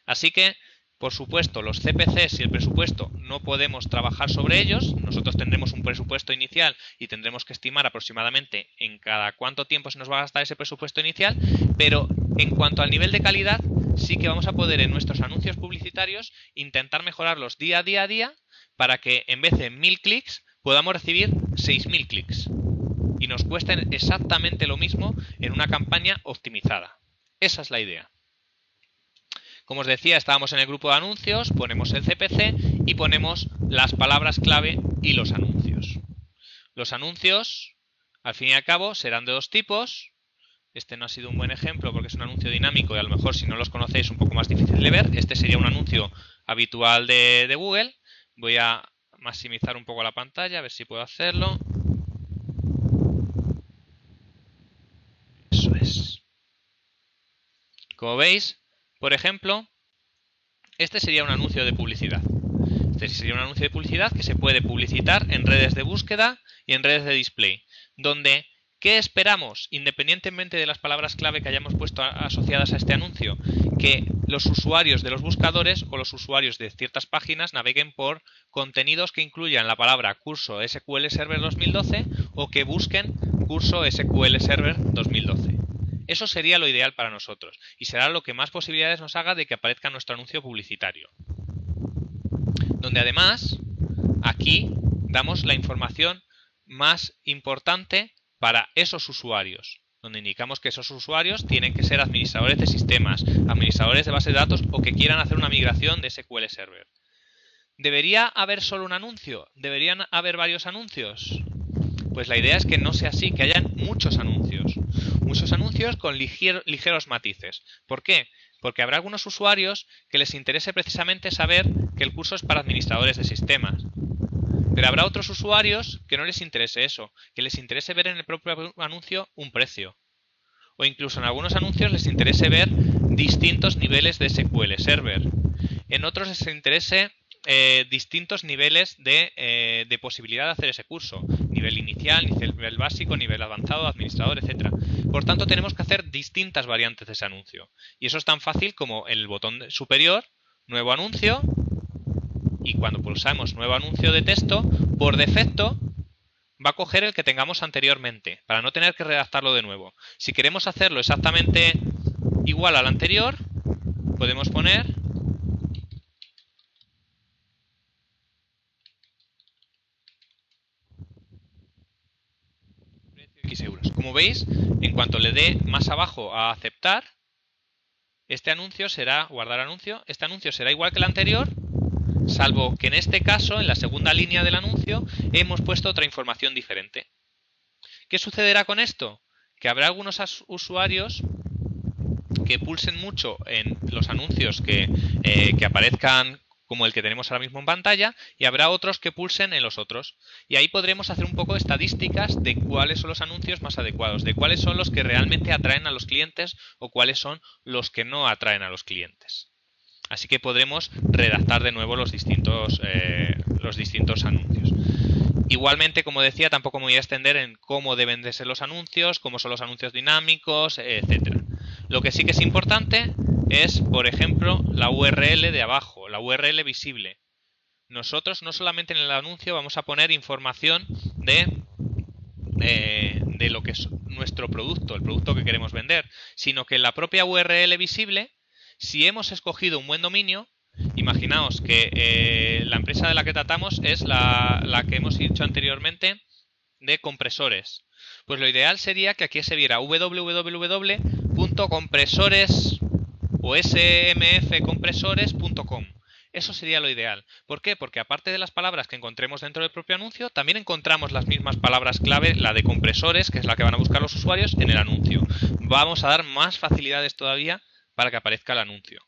Así que, por supuesto, los CPCs y el presupuesto no podemos trabajar sobre ellos. Nosotros tendremos un presupuesto inicial y tendremos que estimar aproximadamente en cada cuánto tiempo se nos va a gastar ese presupuesto inicial, pero en cuanto al nivel de calidad, sí que vamos a poder en nuestros anuncios publicitarios intentar mejorarlos día a día para que en vez de 1000 clics podamos recibir 6000 clics y nos cuesten exactamente lo mismo en una campaña optimizada. Esa es la idea. Como os decía, estábamos en el grupo de anuncios, ponemos el CPC y ponemos las palabras clave y los anuncios. Los anuncios, al fin y al cabo, serán de dos tipos. Este no ha sido un buen ejemplo porque es un anuncio dinámico y a lo mejor si no los conocéis es un poco más difícil de ver. Este sería un anuncio habitual de Google. Voy a maximizar un poco la pantalla, a ver si puedo hacerlo. Eso es. Como veis, por ejemplo, este sería un anuncio de publicidad. Este sería un anuncio de publicidad que se puede publicitar en redes de búsqueda y en redes de display, donde ¿qué esperamos? Independientemente de las palabras clave que hayamos puesto asociadas a este anuncio, que los usuarios de los buscadores o los usuarios de ciertas páginas naveguen por contenidos que incluyan la palabra curso SQL Server 2012 o que busquen curso SQL Server 2012. Eso sería lo ideal para nosotros y será lo que más posibilidades nos haga de que aparezca nuestro anuncio publicitario. Donde además, aquí damos la información más importante para esos usuarios, donde indicamos que esos usuarios tienen que ser administradores de sistemas, administradores de bases de datos o que quieran hacer una migración de SQL Server. ¿Debería haber solo un anuncio? ¿Deberían haber varios anuncios? Pues la idea es que no sea así, que hayan muchos anuncios. Muchos anuncios con ligeros matices. ¿Por qué? Porque habrá algunos usuarios que les interese precisamente saber que el curso es para administradores de sistemas. Pero habrá otros usuarios que no les interese eso, que les interese ver en el propio anuncio un precio. O incluso en algunos anuncios les interese ver distintos niveles de SQL Server. En otros les interese distintos niveles de posibilidad de hacer ese curso. Nivel inicial, nivel básico, nivel avanzado, administrador, etc. Por tanto, tenemos que hacer distintas variantes de ese anuncio. Y eso es tan fácil como en el botón superior, nuevo anuncio, y cuando pulsamos nuevo anuncio de texto, por defecto va a coger el que tengamos anteriormente, para no tener que redactarlo de nuevo. Si queremos hacerlo exactamente igual al anterior, podemos poner X euros. Como veis, en cuanto le dé más abajo a aceptar, este anuncio será guardar anuncio. Este anuncio será igual que el anterior, salvo que en este caso, en la segunda línea del anuncio, hemos puesto otra información diferente. ¿Qué sucederá con esto? Que habrá algunos usuarios que pulsen mucho en los anuncios que aparezcan como el que tenemos ahora mismo en pantalla, y habrá otros que pulsen en los otros. Y ahí podremos hacer un poco de estadísticas de cuáles son los anuncios más adecuados, de cuáles son los que realmente atraen a los clientes o cuáles son los que no atraen a los clientes. Así que podremos redactar de nuevo los distintos anuncios. Igualmente, como decía, tampoco me voy a extender en cómo deben de ser los anuncios, cómo son los anuncios dinámicos, etc. Lo que sí que es importante es, por ejemplo, la URL de abajo, la URL visible. Nosotros no solamente en el anuncio vamos a poner información de lo que es nuestro producto, el producto que queremos vender, sino que en la propia URL visible, si hemos escogido un buen dominio, imaginaos que la empresa de la que tratamos es la que hemos dicho anteriormente de compresores. Pues lo ideal sería que aquí se viera www.compresores o smfcompresores.com. Eso sería lo ideal. ¿Por qué? Porque aparte de las palabras que encontremos dentro del propio anuncio, también encontramos las mismas palabras clave, la de compresores, que es la que van a buscar los usuarios, en el anuncio. Vamos a dar más facilidades todavía para que aparezca el anuncio.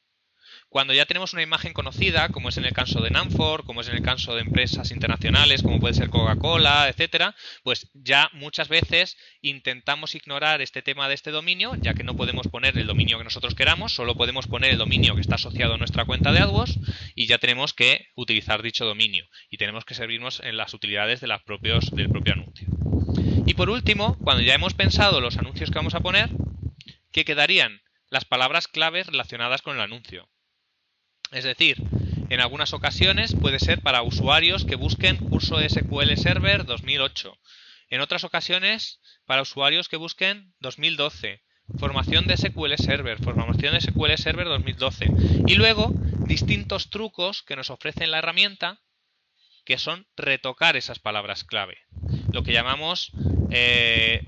Cuando ya tenemos una imagen conocida, como es en el caso de Nanfor, como es en el caso de empresas internacionales, como puede ser Coca-Cola, etcétera, pues ya muchas veces intentamos ignorar este tema de este dominio, ya que no podemos poner el dominio que nosotros queramos, solo podemos poner el dominio que está asociado a nuestra cuenta de AdWords y ya tenemos que utilizar dicho dominio y tenemos que servirnos en las utilidades de del propio anuncio. Y por último, cuando ya hemos pensado los anuncios que vamos a poner, ¿qué quedarían? Las palabras claves relacionadas con el anuncio. Es decir, en algunas ocasiones puede ser para usuarios que busquen curso SQL Server 2008. En otras ocasiones, para usuarios que busquen 2012. Formación de SQL Server, formación de SQL Server 2012. Y luego, distintos trucos que nos ofrece la herramienta, que son retocar esas palabras clave. Lo que llamamos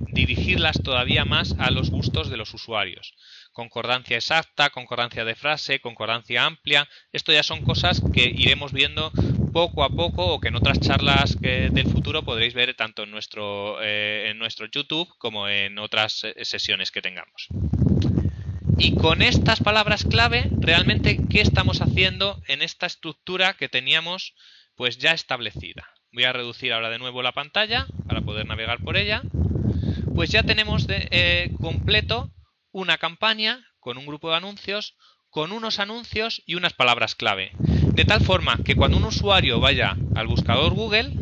dirigirlas todavía más a los gustos de los usuarios. Concordancia exacta, concordancia de frase, concordancia amplia. Esto ya son cosas que iremos viendo poco a poco o que en otras charlas del futuro podréis ver tanto en nuestro YouTube como en otras sesiones que tengamos. Y con estas palabras clave, realmente, ¿qué estamos haciendo en esta estructura que teníamos pues ya establecida? Voy a reducir ahora de nuevo la pantalla para poder navegar por ella. Pues ya tenemos completo una campaña con un grupo de anuncios, con unos anuncios y unas palabras clave. De tal forma que cuando un usuario vaya al buscador Google,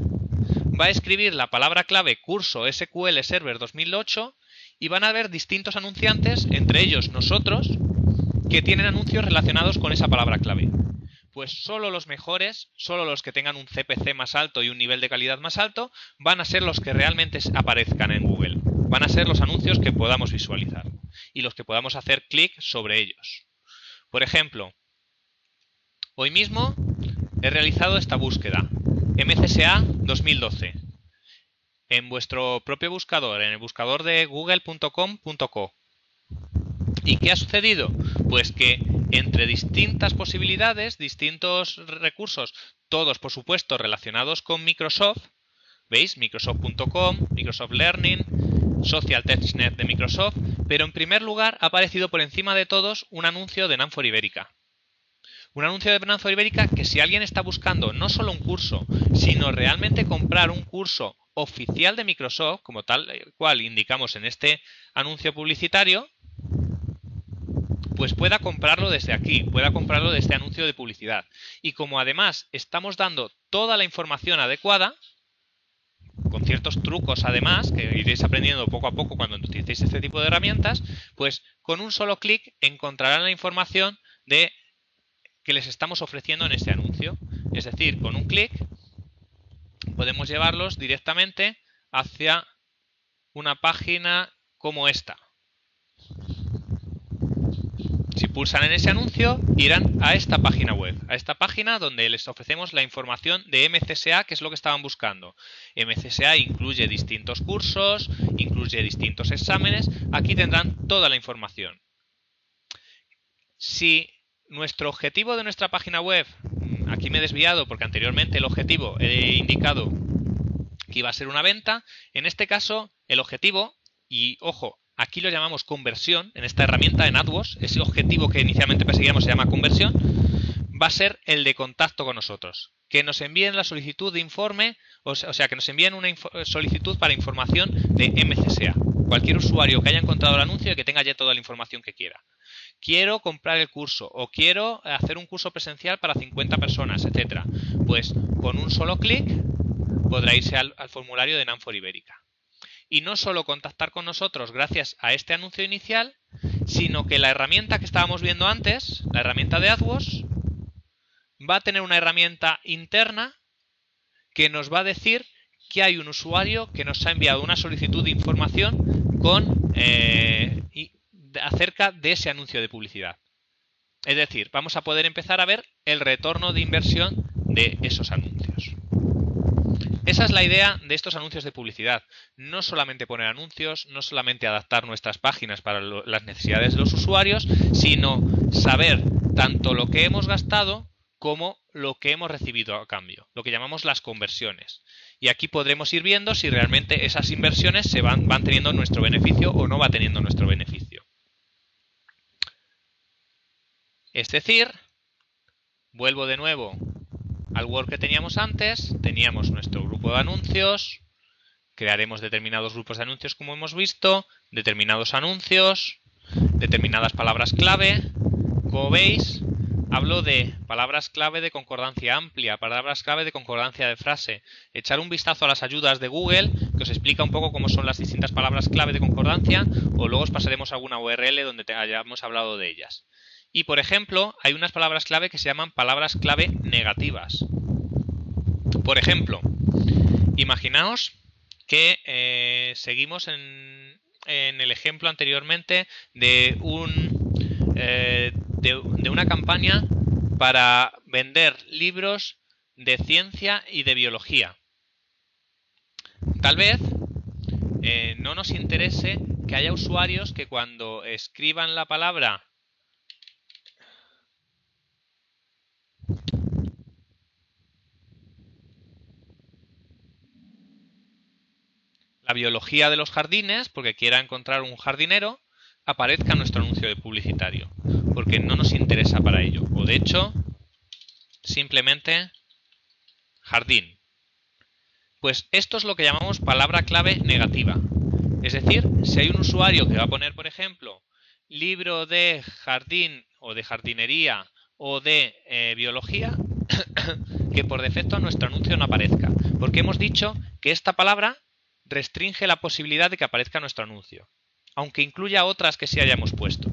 va a escribir la palabra clave curso SQL Server 2008 y van a ver distintos anunciantes, entre ellos nosotros, que tienen anuncios relacionados con esa palabra clave. Pues solo los mejores, solo los que tengan un CPC más alto y un nivel de calidad más alto, van a ser los que realmente aparezcan en Google. Van a ser los anuncios que podamos visualizar y los que podamos hacer clic sobre ellos. Por ejemplo, hoy mismo he realizado esta búsqueda, MCSA 2012, en vuestro propio buscador, en el buscador de google.com.co. ¿Y qué ha sucedido? Pues que entre distintas posibilidades, distintos recursos, todos por supuesto relacionados con Microsoft, ¿veis? Microsoft.com, Microsoft Learning, Social TextNet de Microsoft, pero en primer lugar ha aparecido por encima de todos un anuncio de Nanfor Ibérica. Un anuncio de Nanfor Ibérica que si alguien está buscando no solo un curso, sino realmente comprar un curso oficial de Microsoft, como tal cual indicamos en este anuncio publicitario, pues pueda comprarlo desde aquí, pueda comprarlo de este anuncio de publicidad. Y como además estamos dando toda la información adecuada, con ciertos trucos además, que iréis aprendiendo poco a poco cuando utilicéis este tipo de herramientas, pues con un solo clic encontrarán la información que les estamos ofreciendo en este anuncio. Es decir, con un clic podemos llevarlos directamente hacia una página como esta. Si pulsan en ese anuncio, irán a esta página web, a esta página donde les ofrecemos la información de MCSA, que es lo que estaban buscando. MCSA incluye distintos cursos, incluye distintos exámenes. Aquí tendrán toda la información. Si nuestro objetivo de nuestra página web, aquí me he desviado porque anteriormente el objetivo he indicado que iba a ser una venta, en este caso el objetivo, y ojo, aquí lo llamamos conversión, en esta herramienta en AdWords, ese objetivo que inicialmente perseguíamos se llama conversión, va a ser el de contacto con nosotros. Que nos envíen la solicitud de informe, o sea, que nos envíen una solicitud para información de MCSA. Cualquier usuario que haya encontrado el anuncio y que tenga ya toda la información que quiera. Quiero comprar el curso o quiero hacer un curso presencial para 50 personas, etcétera. Pues con un solo clic podrá irse al formulario de Nanfor Ibérica. Y no solo contactar con nosotros gracias a este anuncio inicial, sino que la herramienta que estábamos viendo antes, la herramienta de AdWords, va a tener una herramienta interna que nos va a decir que hay un usuario que nos ha enviado una solicitud de información acerca de ese anuncio de publicidad. Es decir, vamos a poder empezar a ver el retorno de inversión de esos anuncios. Esa es la idea de estos anuncios de publicidad. No solamente poner anuncios, no solamente adaptar nuestras páginas para las necesidades de los usuarios, sino saber tanto lo que hemos gastado como lo que hemos recibido a cambio, lo que llamamos las conversiones. Y aquí podremos ir viendo si realmente esas inversiones van teniendo nuestro beneficio o no va teniendo nuestro beneficio. Es decir, Vuelvo de nuevo al Word que teníamos antes. Teníamos nuestro grupo de anuncios. Crearemos determinados grupos de anuncios como hemos visto. Determinados anuncios. Determinadas palabras clave. Como veis, hablo de palabras clave de concordancia amplia, palabras clave de concordancia de frase. Echar un vistazo a las ayudas de Google, que os explica un poco cómo son las distintas palabras clave de concordancia, o luego os pasaremos alguna URL donde hayamos hablado de ellas. Y, por ejemplo, hay unas palabras clave que se llaman palabras clave negativas. Por ejemplo, imaginaos que seguimos en el ejemplo anteriormente de una campaña para vender libros de ciencia y de biología. Tal vez no nos interese que haya usuarios que cuando escriban la palabra la biología de los jardines, porque quiera encontrar un jardinero, aparezca nuestro anuncio de publicitario, porque no nos interesa para ello. O de hecho, simplemente jardín. Pues esto es lo que llamamos palabra clave negativa. Es decir, si hay un usuario que va a poner, por ejemplo, libro de jardín o de jardinería o de biología, que por defecto nuestro anuncio no aparezca. Porque hemos dicho que esta palabra restringe la posibilidad de que aparezca nuestro anuncio, aunque incluya otras que sí hayamos puesto.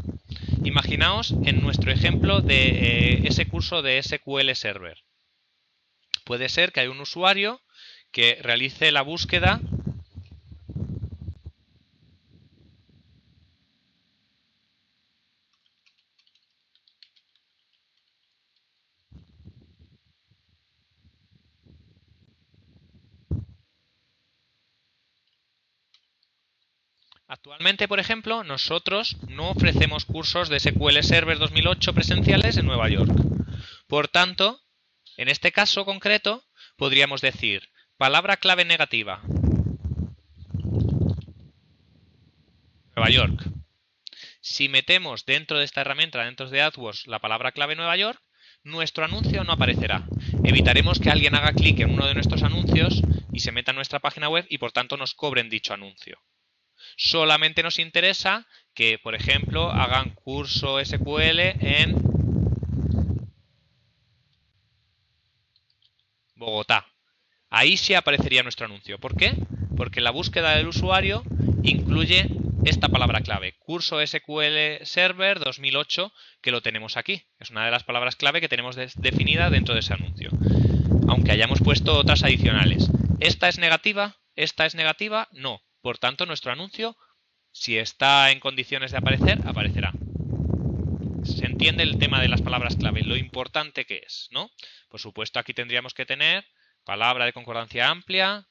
Imaginaos en nuestro ejemplo de ese curso de SQL Server. Puede ser que haya un usuario que realice la búsqueda Actualmente, por ejemplo, nosotros no ofrecemos cursos de SQL Server 2008 presenciales en Nueva York. Por tanto, en este caso concreto, podríamos decir palabra clave negativa. Nueva York. Si metemos dentro de esta herramienta, dentro de AdWords, la palabra clave Nueva York, nuestro anuncio no aparecerá. Evitaremos que alguien haga clic en uno de nuestros anuncios y se meta en nuestra página web y por tanto nos cobren dicho anuncio. Solamente nos interesa que, por ejemplo, hagan curso SQL en Bogotá. Ahí sí aparecería nuestro anuncio. ¿Por qué? Porque la búsqueda del usuario incluye esta palabra clave, curso SQL Server 2008, que lo tenemos aquí. Es una de las palabras clave que tenemos definida dentro de ese anuncio. Aunque hayamos puesto otras adicionales. ¿Esta es negativa? ¿Esta es negativa? No. Por tanto, nuestro anuncio, si está en condiciones de aparecer, aparecerá. Se entiende el tema de las palabras clave, lo importante que es, ¿no? Por supuesto, aquí tendríamos que tener palabra de concordancia amplia.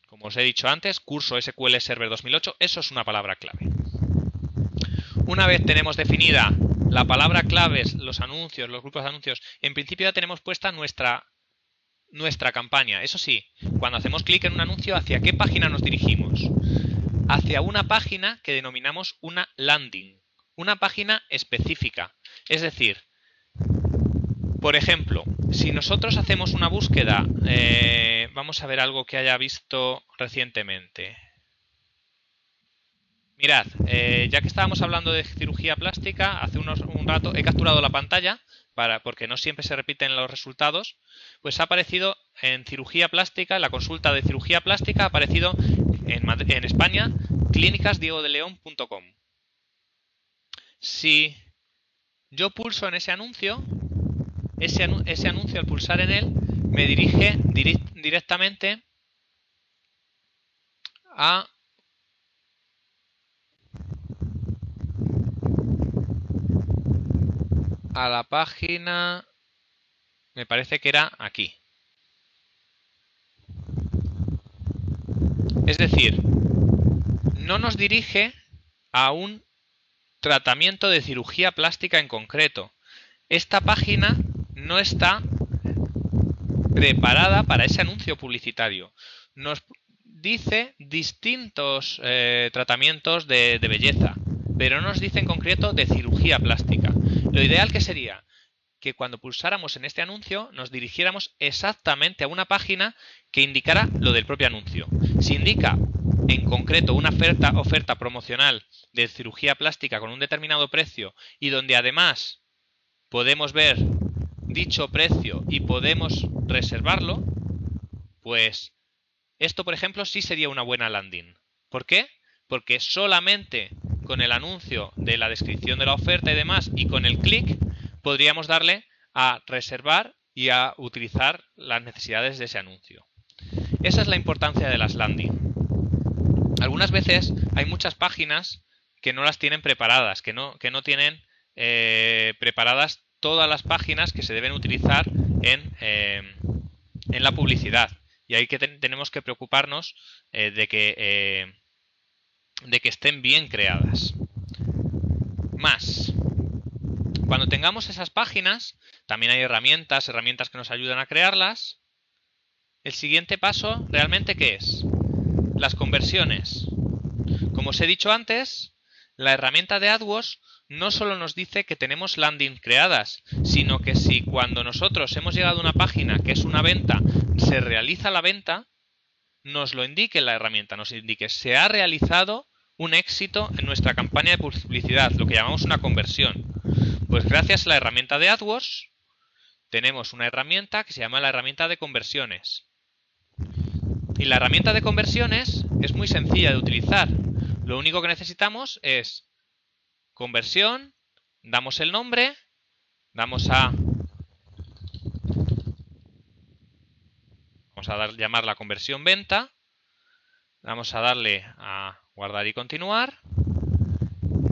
Como os he dicho antes, curso SQL Server 2008, eso es una palabra clave. Una vez tenemos definida la palabra clave, los anuncios, los grupos de anuncios, en principio ya tenemos puesta nuestra campaña. Eso sí, cuando hacemos clic en un anuncio, ¿hacia qué página nos dirigimos? Hacia una página que denominamos una landing, una página específica. Es decir, por ejemplo, si nosotros hacemos una búsqueda, vamos a ver algo que haya visto recientemente. Mirad, ya que estábamos hablando de cirugía plástica, hace un rato he capturado la pantalla porque no siempre se repiten los resultados, pues ha aparecido en cirugía plástica, en la consulta de cirugía plástica, ha aparecido en España, clínicasdiegodeleon.com. Si yo pulso en ese anuncio, ese anuncio al pulsar en él me dirige directamente a la página, me parece que era aquí. Es decir, no nos dirige a un tratamiento de cirugía plástica en concreto. Esta página no está preparada para ese anuncio publicitario. Nos dice distintos tratamientos de belleza, pero no nos dice en concreto de cirugía plástica. Lo ideal que sería que cuando pulsáramos en este anuncio nos dirigiéramos exactamente a una página que indicara lo del propio anuncio. Si indica en concreto una oferta promocional de cirugía plástica con un determinado precio y donde además podemos ver dicho precio y podemos reservarlo, pues esto, por ejemplo, sí sería una buena landing. ¿Por qué? Porque solamente con el anuncio de la descripción de la oferta y demás y con el clic podríamos darle a reservar y a utilizar las necesidades de ese anuncio. Esa es la importancia de las landing. Algunas veces hay muchas páginas que no las tienen preparadas, que no tienen preparadas todas las páginas que se deben utilizar en la publicidad. Y ahí que tenemos que preocuparnos de que estén bien creadas. Más. Cuando tengamos esas páginas, también hay herramientas que nos ayudan a crearlas. El siguiente paso, ¿realmente qué es? Las conversiones. Como os he dicho antes, la herramienta de AdWords no solo nos dice que tenemos landing creadas, sino que si cuando nosotros hemos llegado a una página que es una venta, se realiza la venta, nos lo indique la herramienta, nos indique se ha realizado un éxito en nuestra campaña de publicidad, lo que llamamos una conversión. Pues gracias a la herramienta de AdWords tenemos una herramienta que se llama la herramienta de conversiones. Y la herramienta de conversiones es muy sencilla de utilizar. Lo único que necesitamos es conversión, damos el nombre, vamos a llamar la conversión venta, vamos a darle a guardar y continuar,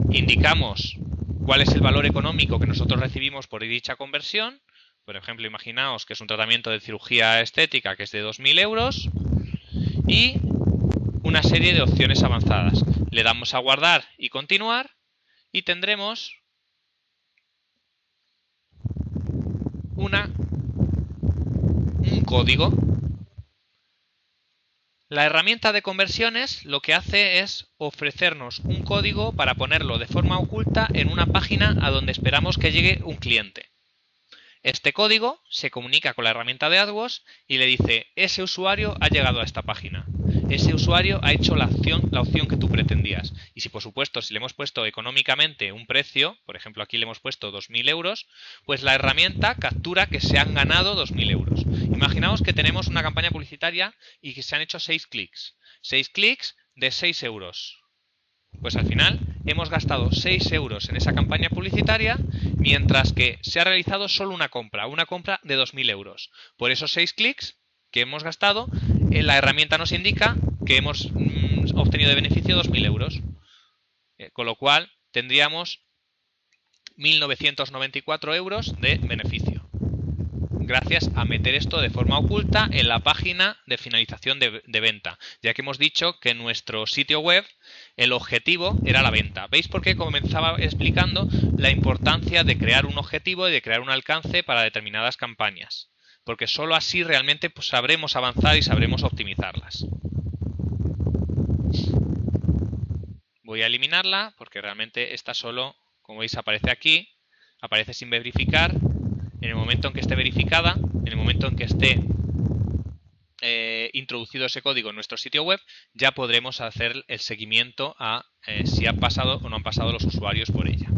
indicamos cuál es el valor económico que nosotros recibimos por dicha conversión. Por ejemplo, imaginaos que es un tratamiento de cirugía estética que es de 2.000 euros y una serie de opciones avanzadas. Le damos a guardar y continuar y tendremos un código. La herramienta de conversiones lo que hace es ofrecernos un código para ponerlo de forma oculta en una página a donde esperamos que llegue un cliente. Este código se comunica con la herramienta de AdWords y le dice: ese usuario ha llegado a esta página. Ese usuario ha hecho la opción que tú pretendías. Y si, por supuesto, si le hemos puesto económicamente un precio, por ejemplo, aquí le hemos puesto 2.000 euros, pues la herramienta captura que se han ganado 2.000 euros. Imaginaos que tenemos una campaña publicitaria y que se han hecho 6 clics. 6 clics de 6 euros. Pues al final hemos gastado 6 euros en esa campaña publicitaria, mientras que se ha realizado solo una compra de 2.000 euros. Por esos 6 clics que hemos gastado, la herramienta nos indica que hemos obtenido de beneficio 2.000 euros. Con lo cual tendríamos 1.994 euros de beneficio. Gracias a meter esto de forma oculta en la página de finalización de venta, ya que hemos dicho que en nuestro sitio web el objetivo era la venta. ¿Veis por qué comenzaba explicando la importancia de crear un objetivo y de crear un alcance para determinadas campañas? Porque solo así realmente pues, sabremos avanzar y sabremos optimizarlas. Voy a eliminarla porque realmente esta solo, como veis, aparece aquí, aparece sin verificar. En el momento en que esté verificada, en el momento en que esté introducido ese código en nuestro sitio web, ya podremos hacer el seguimiento a si han pasado o no han pasado los usuarios por ella.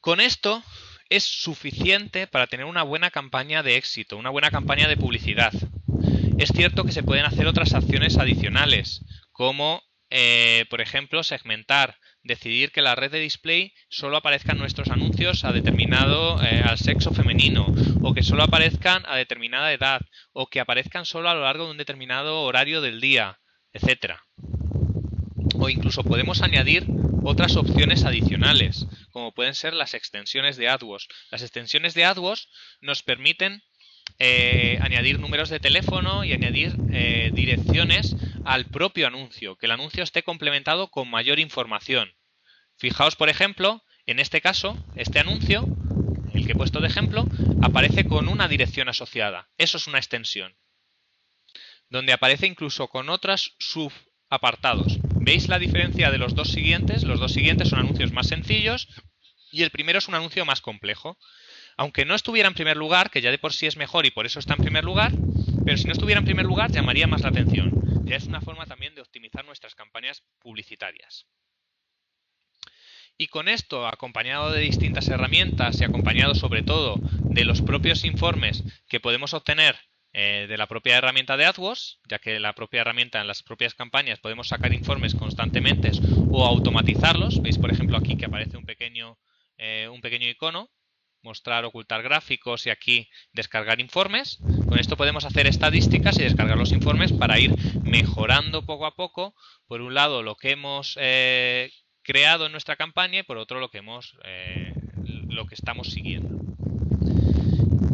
Con esto es suficiente para tener una buena campaña de éxito, una buena campaña de publicidad. Es cierto que se pueden hacer otras acciones adicionales, como por ejemplo segmentar, decidir que la red de display solo aparezcan nuestros anuncios a determinado al sexo femenino, o que solo aparezcan a determinada edad, o que aparezcan solo a lo largo de un determinado horario del día, etcétera. O incluso podemos añadir otras opciones adicionales, como pueden ser las extensiones de AdWords. Las extensiones de AdWords nos permiten añadir números de teléfono y añadir direcciones al propio anuncio, que el anuncio esté complementado con mayor información. Fijaos, por ejemplo, en este caso, este anuncio, el que he puesto de ejemplo, aparece con una dirección asociada. Eso es una extensión. donde aparece incluso con otros subapartados. ¿Veis la diferencia de los dos siguientes? Los dos siguientes son anuncios más sencillos y el primero es un anuncio más complejo. Aunque no estuviera en primer lugar, que ya de por sí es mejor y por eso está en primer lugar, pero si no estuviera en primer lugar llamaría más la atención. Ya es una forma también de optimizar nuestras campañas publicitarias. Y con esto, acompañado de distintas herramientas y acompañado sobre todo de los propios informes que podemos obtener de la propia herramienta de AdWords, ya que la propia herramienta en las propias campañas podemos sacar informes constantemente o automatizarlos. Veis, por ejemplo, aquí que aparece un pequeño icono, mostrar, ocultar gráficos y aquí descargar informes. Con esto podemos hacer estadísticas y descargar los informes para ir mejorando poco a poco, por un lado, lo que hemos creado en nuestra campaña y por otro lo que estamos siguiendo.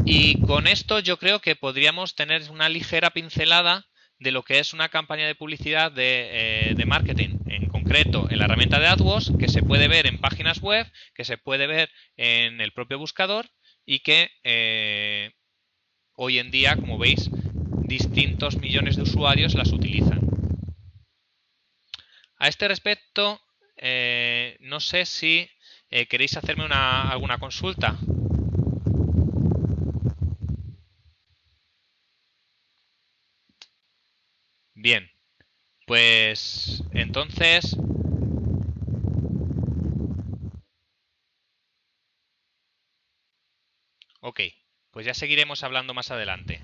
Y con esto yo creo que podríamos tener una ligera pincelada de lo que es una campaña de publicidad de marketing, en concreto en la herramienta de AdWords, que se puede ver en páginas web, que se puede ver en el propio buscador y que hoy en día, como veis, distintos millones de usuarios las utilizan. A este respecto, no sé si queréis hacerme alguna consulta. Bien, pues entonces ok, pues ya seguiremos hablando más adelante.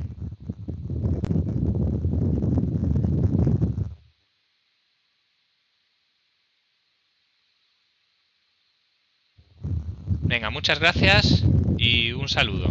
Venga, muchas gracias y un saludo.